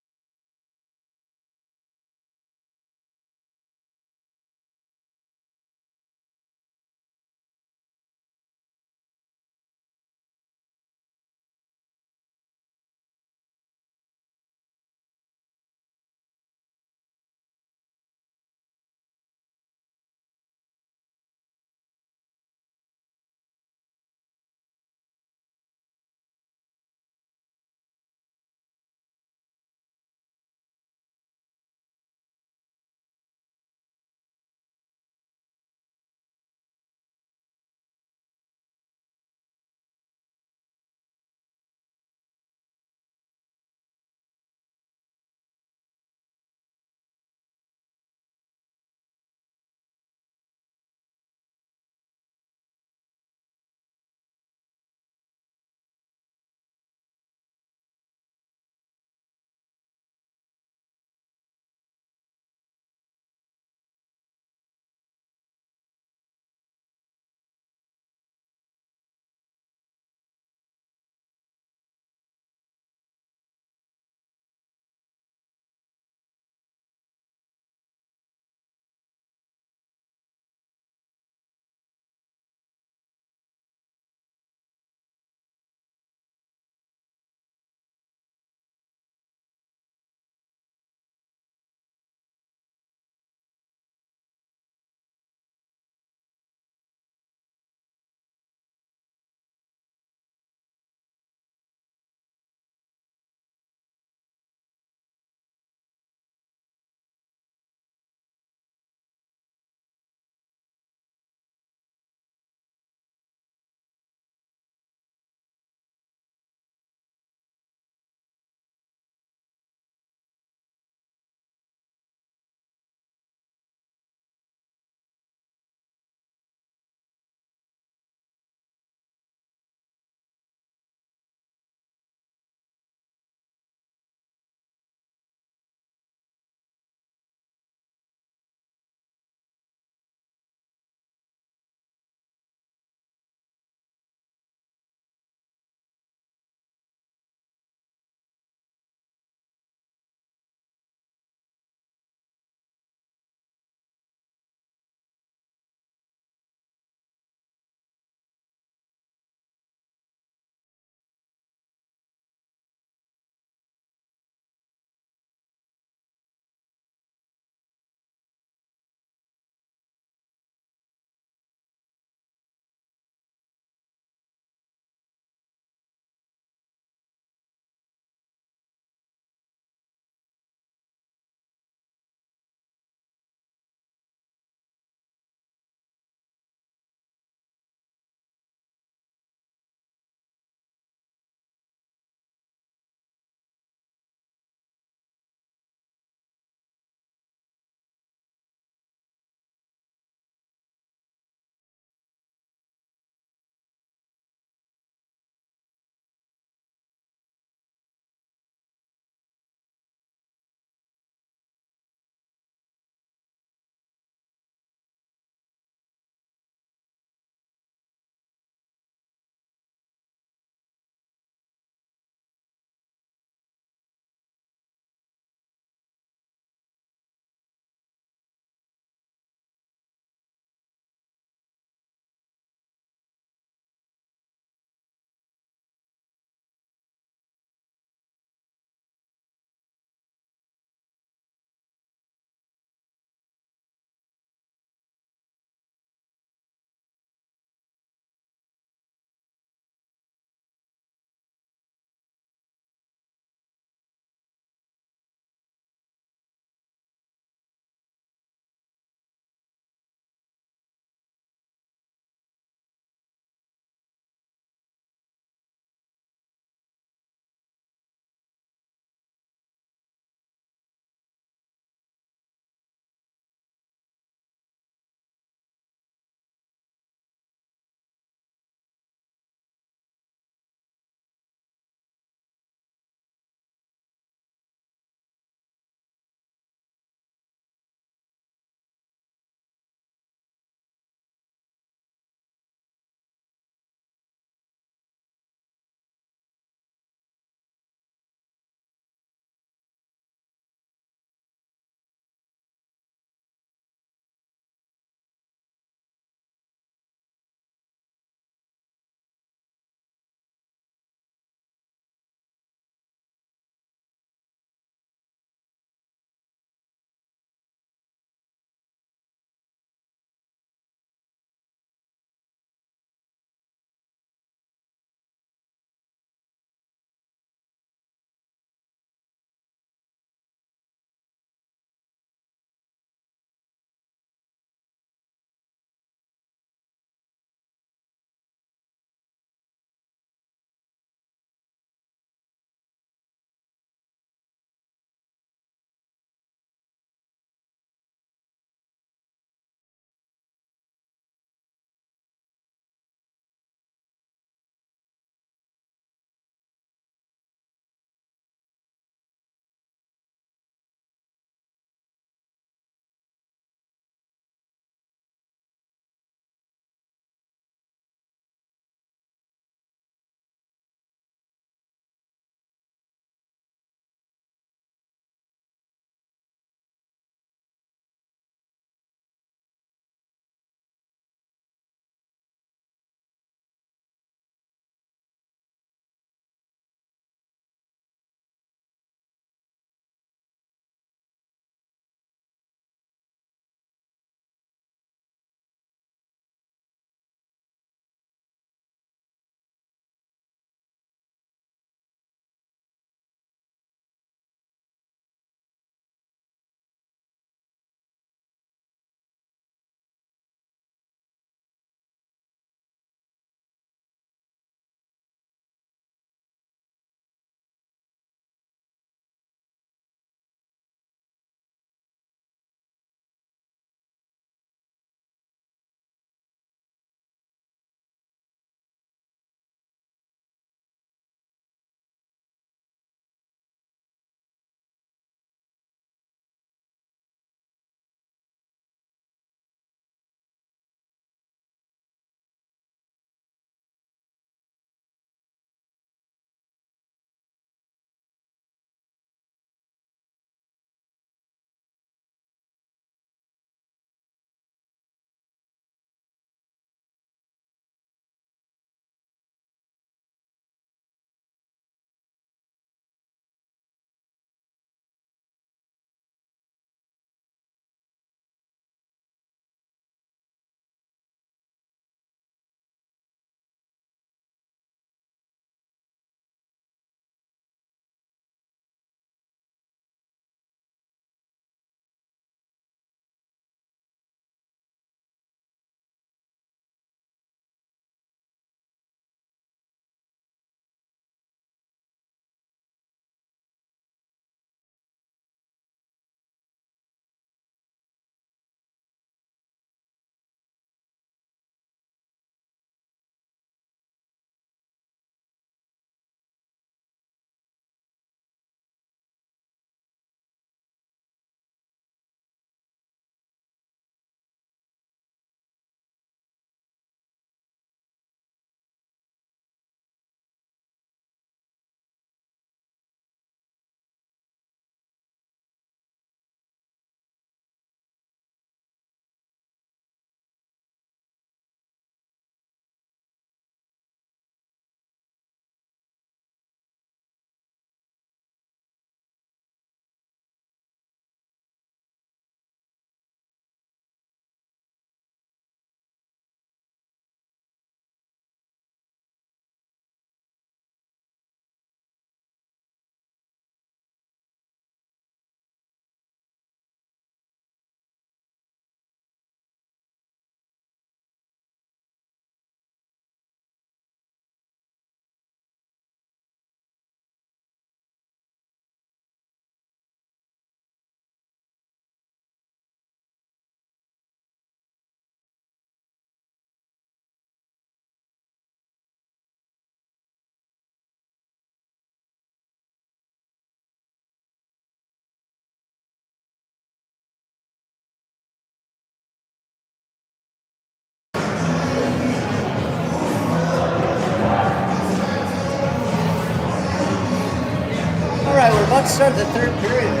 [SPEAKER 1] Let's start the third period.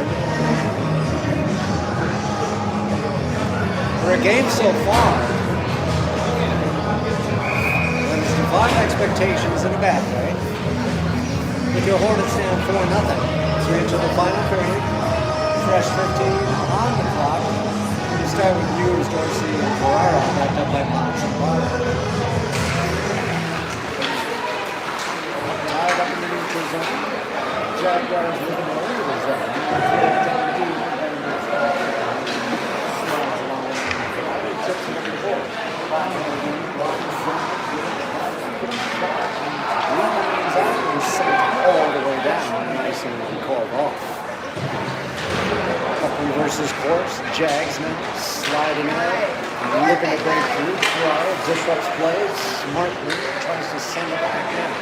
[SPEAKER 1] For a game so far, there's defied expectations in a bad way. With your Hornets down 4-0. So we enter the final period. Fresh 15 on the clock. We start with Hughes, Dorsey, and Ferrara, backed up by Potts and Barber. Tied up in the neutral zone. Jaguars moving over the zone. Down deep. Slides along. Tips him up the board. Rebounds out and sent all the way down. Nice and called off. Up reverses course. Jags now sliding out. Looking to break through. Throw. Disrupts plays. Smartly tries to send it back in.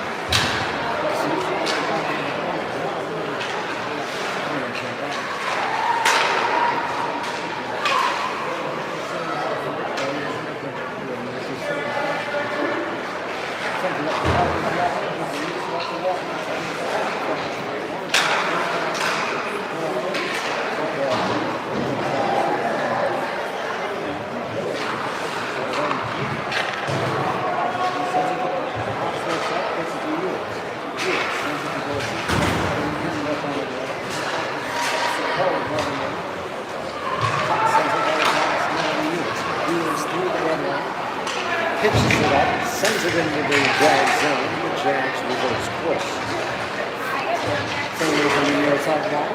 [SPEAKER 1] Pitches it up, sends it into the drag zone. The Jags reverse course. Same from the near side ball.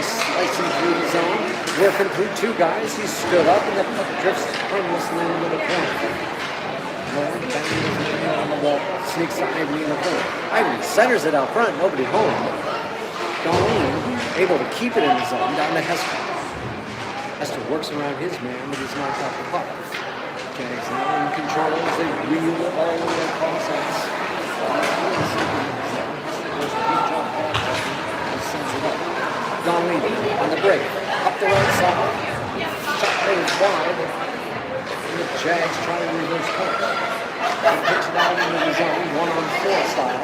[SPEAKER 1] Slicing through the zone. Working through two guys, he stood up and the puck drifts harmlessly into the corner. Moore bangs his man on the wall, sneaks to Ivy in the corner. Ivy centers it out front, nobody home. Darlene able to keep it in the zone down to Hester. Hester works around his man, but he's knocked off the puck. Jags now in control as they reel it all the way across ice. Sends it up. Darlene on the break. Up the right side. Shot goes wide. And the Jags try to reverse course. He picks it out into the zone, 1-on-4 style.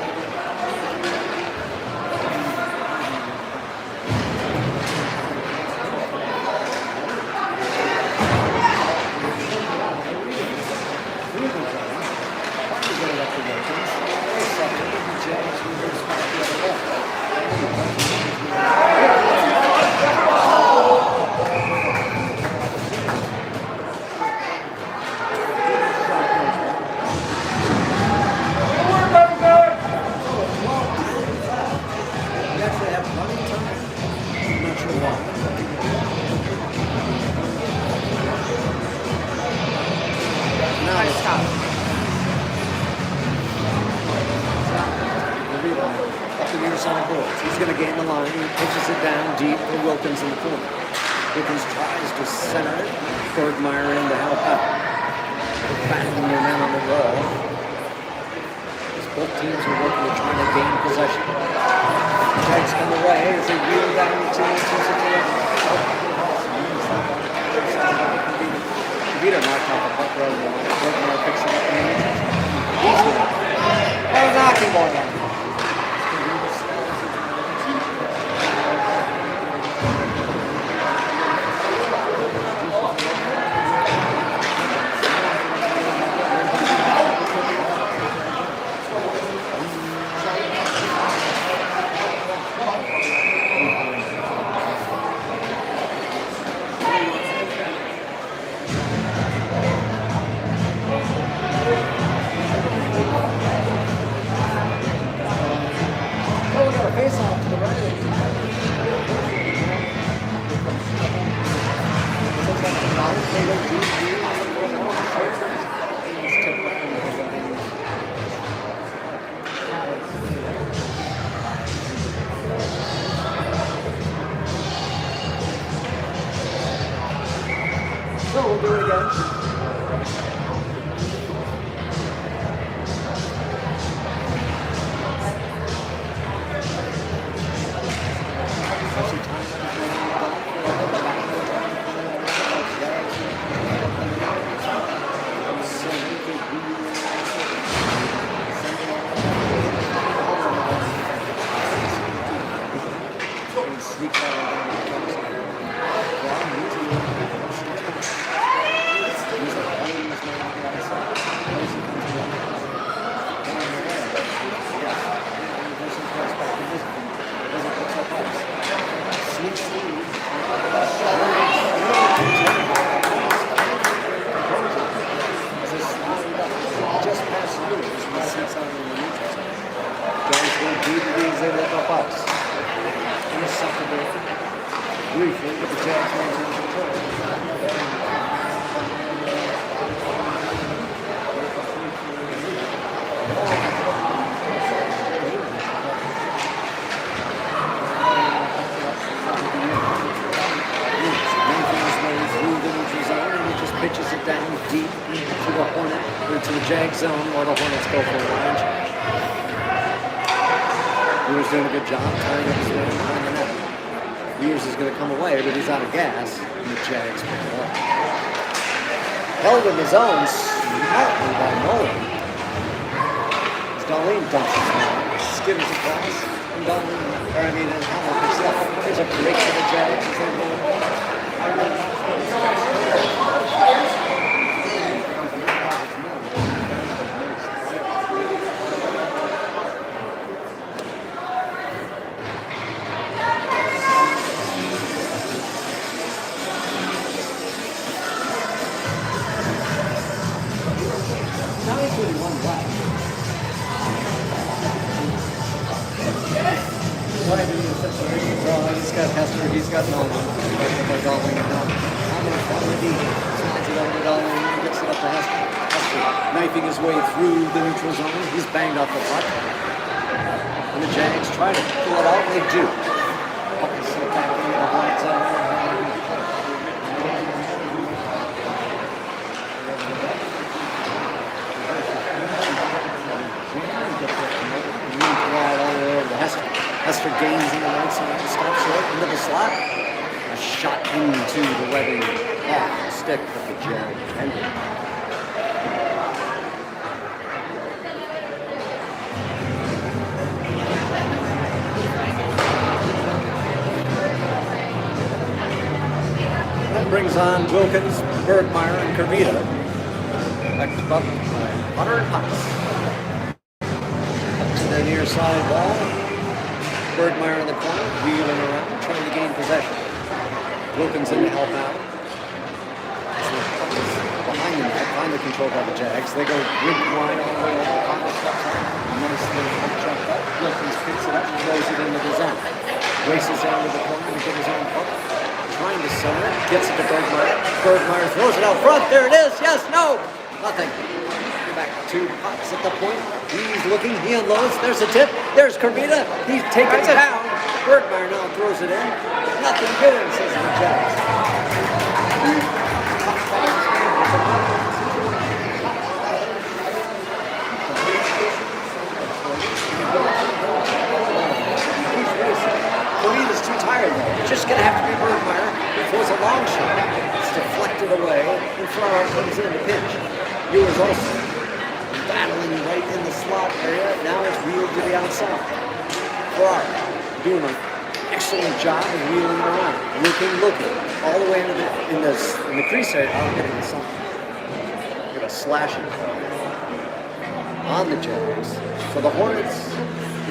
[SPEAKER 1] Through the zone. He's going up the Wilkins. Second, the Jags reverse back to the left. He's going to gain the line. He pitches it down deep for Wilkins in the corner. Wilkins tries to center it. Bergmeyer in to help out. Banging their man on the wall. As both teams are working to try to gain possession. Jags come away as they reel down the two situation. Vito knocked off the puck rather than Bergmeyer picks it up and he's not. Oh, knocking ball down. DVDs in the box. Interceptable briefly, but the Jags maintain control. Pitches it down deep to the Hornet, or to the Jag zone, while the Hornets go for a line change. Weir's doing a good job tying up his man behind the net. Weir's is going to come away, but he's out of gas, and the Jags pick it up. Held in the zone smartly by Nolan. As Darlene dumps his man, skims across, and Darlene, and Howell picks it up. There's a break for the Jags as they roll. He's got no one. By Darling and Howell. I'm going to follow Edina. Slides it over to Darling and gets it up to Hester. Hester knifing his way through the neutral zone. He's banged off the puck. And the Jags try to pull it out, and they do. Puck is slipped back into the Hornet zone. Hester gains in the right side, stops right into the slot. A shot into the webbing off the stick of the Jag defender. That brings on Wilkins, Bergmeyer, and Kervita. Back to Buck, Hunter and Potts. Up to the near side wall. Bergmeyer in the corner, wheeling around, trying to gain possession. Wilkins in to help out. Behind the net, finally controlled by the Jags. They go rink wide all the way over. Potts steps up. Nice little puck check up. Wilkins picks it up and throws it into the zone. Races down to the corner to get his own puck. Trying to center it. Gets it to Bergmeyer. Bergmeyer throws it out front. There it is. Yes, no. Nothing. Back to Potts at the point. He's looking. He unloads. There's a tip. There's Kervita. He's taken it down. Bergmeyer now throws it in. Nothing good, says the Jags. Kervita's too tired though. It's just going to have to be Bergmeyer. He throws a long shot. It's deflected away. And Flower comes in to pinch. Ewers also battling right in the slot area. Now it's wheeled to the outside. Farrar doing an excellent job of wheeling around. Looking. All the way into the crease area. Oh, getting something. Get a slashing on the Jags. So the Hornets,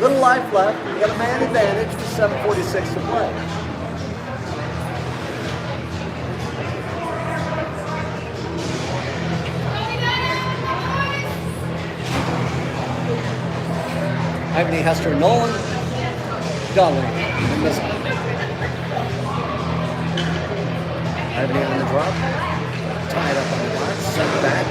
[SPEAKER 1] little life left. We got a man advantage with 7:46 to play. Ivany, Hester, Nolan, Darling, and this one. Ivany on the drop, tied up on the box, sent back.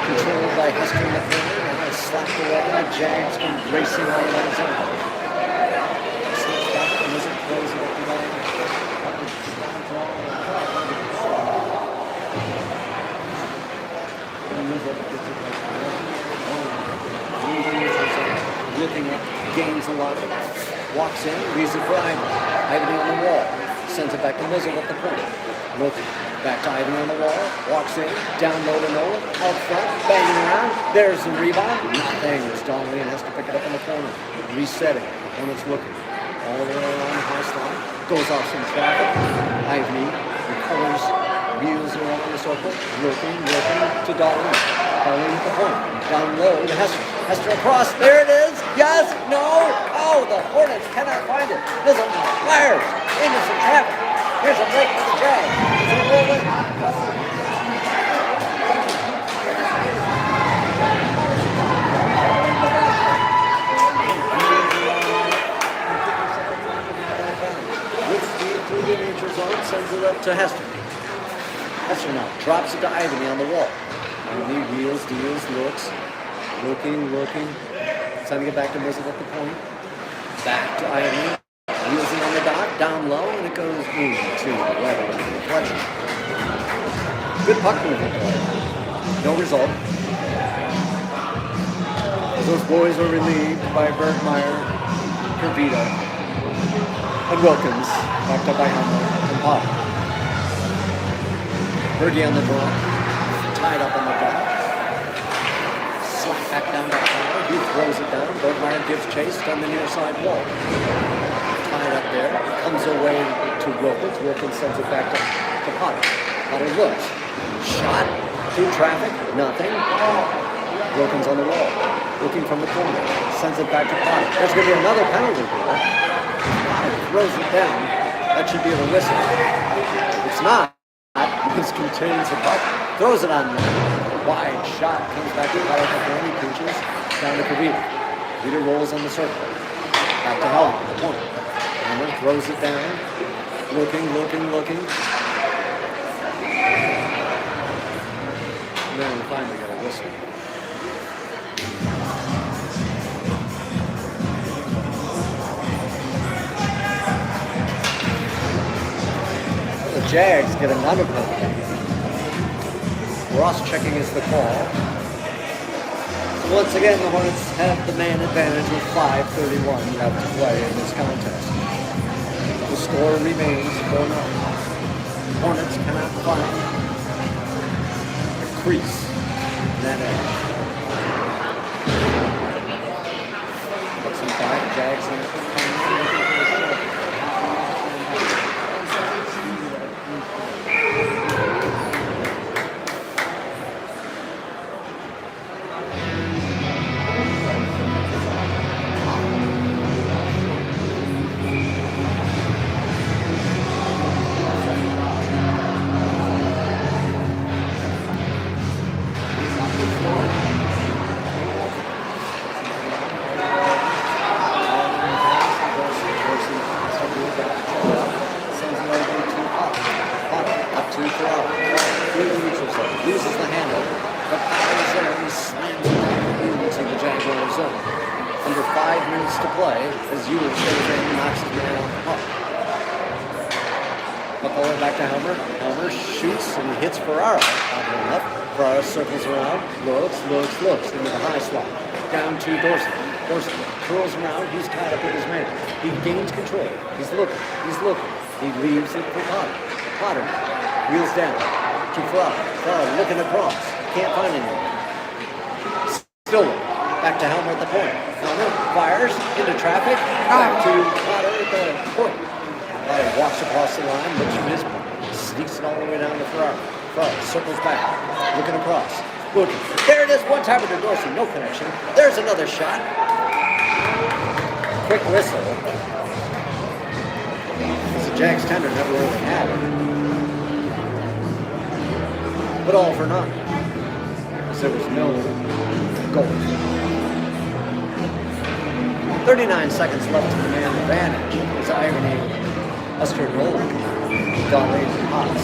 [SPEAKER 1] Controlled by Hester in the corner, and slapped away. Jags come racing all around his own. Slips back, and isn't closing up the line. Looking up, gains a lot, walks in, leaves it for Ivany. Ivany on the wall, sends it back to Mizzle at the point. Looking, back to Ivany on the wall, walks in, down low to Nolan, out front, banging around, there's the rebound, nothing, as Darlene has to pick it up in the corner, resetting, and it's looking, all the way around the high slot, goes off some traffic, Ivany recovers, wheels around the circle, looking to Darlene. Darlene at the point, down low to Hester. Hester across, there it is, yes, no, oh, the Hornets cannot find it. Mizzle fires into some traffic. Here's a break for the Jags. Is it rolling? to Hester. Hester now drops it to Ivany on the wall. Ivany wheels, deals, looking. Trying to get back to Mizzle at the point. Back to Ivany. Wheels it on the dot, down low, and it goes into Weber with the deflection. Good puck movement play. No result. Those boys are relieved by Bergmeyer, Kervita, and Wilkins, backed up by Hammer and Pop. Bergie on the draw, tied up on the dot. Slap back down by Hammer. He throws it down. Bergmeyer gives chase on the near side wall. Tied up there. Comes away to Wilkins. Wilkins sends it back to Potter. Potter looks. Shot through traffic. Nothing. Wilkins on the wall. Looking from the corner. Sends it back to Potter. There's going to be another penalty here. Potter throws it down. That should be a whistle. It's not. This contains the puck. Throws it on there. Wide shot. Comes back to Potter. He pinches. Down to Kavita. Kavita rolls on the circle. Back to Helm. The point. Hammer throws it down. Looking. And then we finally get a whistle. The Jags get another penalty. Ross checking is the call. Once again, the Hornets have the man advantage with 5:31 left to play in this contest. The score remains 4-0. Hornets cannot find a crease in that edge. Looks in back, Jags in it. Uses the handle, but powers there and slams it into the Jaguar zone. Under 5 minutes to play, as Ewell stays in and knocks his man off the puck. Puck all the way back to Helmer. Helmer shoots and hits Ferrara. Oddly enough, Ferrara circles around, looks into the high slot. Down to Dorsey. Dorsey curls around, he's tied up with his man. He gains control. He's looking. He leaves it for Potter. Potter wheels down. To Ferrara looking across. Can't find anyone. Still back to Helmer at the point. Helmer fires into traffic. Back to Potter at the point. Potter walks across the line, looks from his point. Sneaks it all the way down to Ferrara. Ferrara circles back. Looking across. Looking. There it is. One timer to Dorsey. No connection. There's another shot. Quick whistle. The Jags tender never really had it. But all for naught, because there was no goal. 39 seconds left to the man advantage as Ivany, Hester, Nolan, Donnelly, and Potts.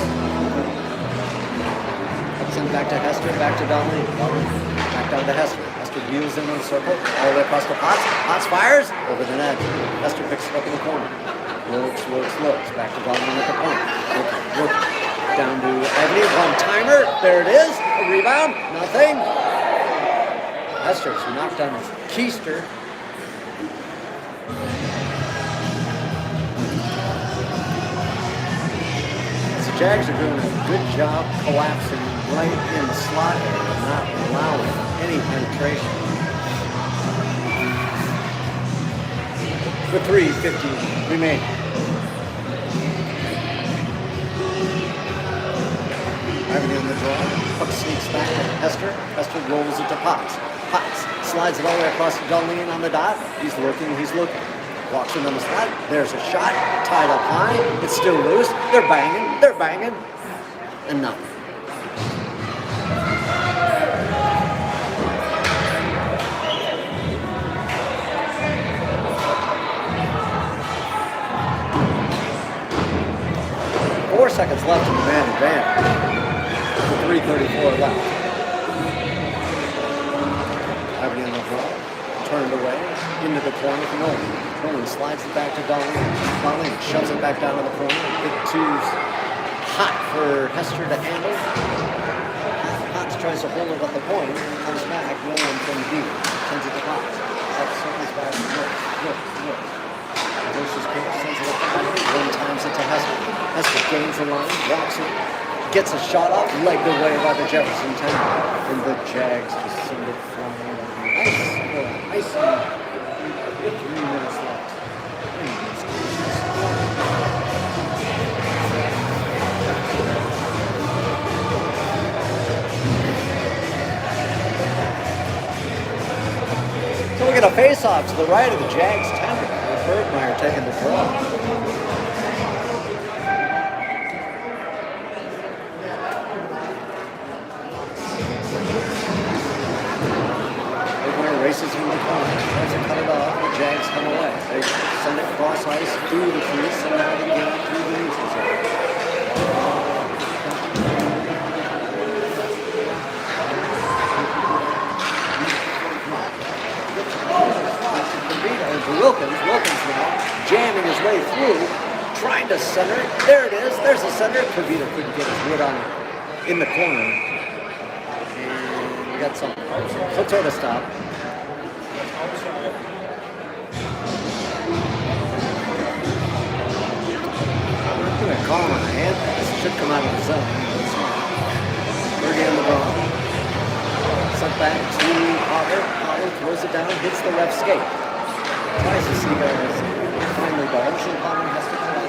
[SPEAKER 1] Send back to Hester, back to Donnelly, back down to Hester. Hester wheels in on the circle, all the way across to Potts. Potts fires over the net. Hester picks it up in the corner. Looks. Back to Donnelly at the point. Looking. Down to Edina, one-timer. There it is. A rebound. Nothing. Hester's knocked on his keister. The Jags are doing a good job collapsing right in the slot area, not allowing any penetration. With 3:50 remaining. Ivany on the draw. Puck sneaks back to Hester. Hester rolls it to Potts. Potts slides it all the way across to Dunlean on the dot. He's looking. Walks in on the slot. There's a shot. Tied up high. It's still loose. They're banging. And nothing. seconds left in the man advantage. With 3:34 left. Ivy on the ball, turned away, into the corner for Nolan. Nolan slides it back to Darlene. Darlene shoves it back down in the corner. Big two's hot for Hester to handle. Potts tries to hold it at the point, comes back, Nolan from deep, sends it to Potts. That circles back to Brooks. Versus Cole, sends it up to Ivy, one times it to Hester. Hester gains the line, walks it, gets a shot up, legged away by the Jefferson tender. And the Jags just send it flying. Nice. 3 minutes left. So we get a face-off to the right of the Jags tender. Bergmeyer taking the draw. Races in the corner, tries to cut it off, the Jags come away. They send it cross ice through the crease and now they get it through the neutral zone. Wilkins now jamming his way through, trying to center it. There it is, there's the center. Kavita couldn't get his wood on it in the corner. And we got some sort of stop. Call him on a hand pass. Should come out of the zone. Berge on the ball. Sent back to Potter. Potter throws it down, hits the left skate. Tries to see guys finally balls, and Potter has to come out.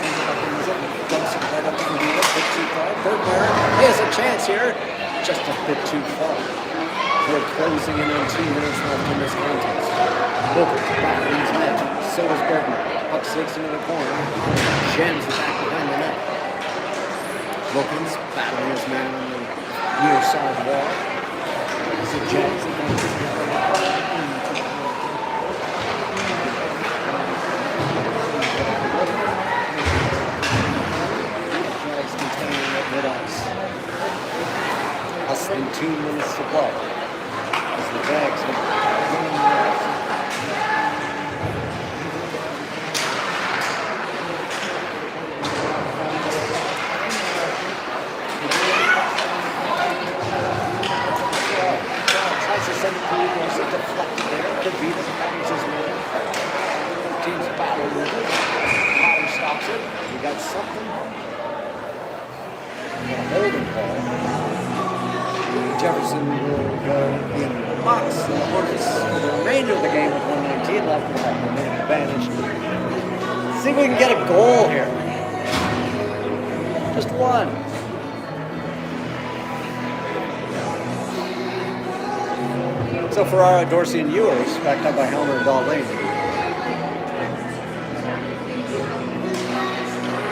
[SPEAKER 1] Sends it up in the zone. Dumps it right up to the wheel. Bit too far. Bergmeyer, he has a chance here. Just a bit too far. We're closing in on 2 minutes left in this contest. Wilkins battling his net. So does Bergmeyer. Puck six into the corner. Jams it back behind the net. Wilkins battling his man on the near side wall. As the Jags advance. Jags containing at mid-ice. Less than 2 minutes to play. As the Jags have deflected there. Kavita finds his man. Team's battle with it. Potter stops it. We got something. We got a holding call. Jefferson will go in the box. And the Hornets for the remainder of the game with 1:19 left. We'll have the man advantage. See if we can get a goal here. Just one. So Ferrara, Dorsey, and Ewers, backed up by Helmer and Darlene.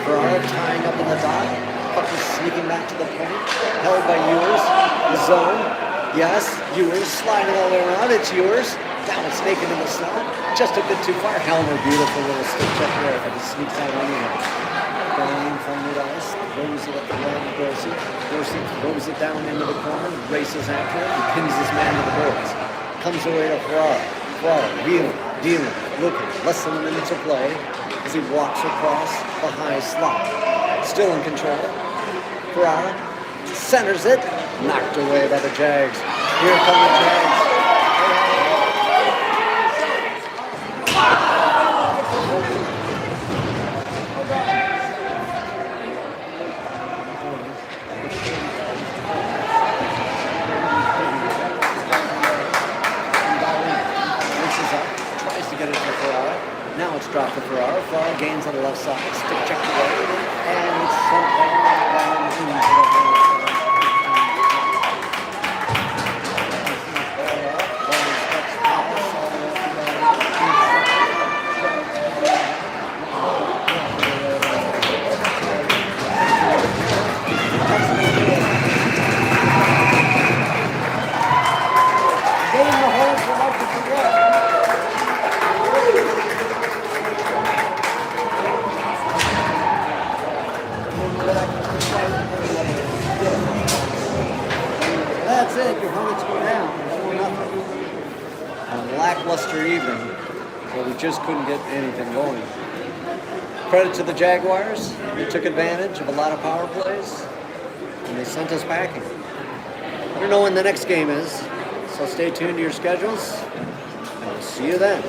[SPEAKER 1] Ferrara tying up in the dot. Puck is sneaking back to the point. Held by Ewers. The zone. Yes, Ewers sliding all the way around. It's Ewers. Down it's naked in the slot. Just a bit too far. Helmer, beautiful little stick check there, but it sneaks out anyhow. Darlene from mid-ice. Throws it at the line of Dorsey. Dorsey throws it down into the corner. Races after it and pins his man to the boards. Comes away to Ferrara. Ferrara, wheeling, dealing, looking. Less than a minute to play as he walks across the high slot. Still in control. Ferrara centers it. Knocked away by the Jags. Here come the Jags. Now it's dropped to Ferrara. Ferrara gains on the left side. Stick check away. And it's sent down into the that's it. Your Hornets go down. 4-0. A lackluster evening where we just couldn't get anything going. Credit to the Jaguars. They took advantage of a lot of power plays, and they sent us packing. I don't know when the next game is, so stay tuned to your schedules, and we'll see you then.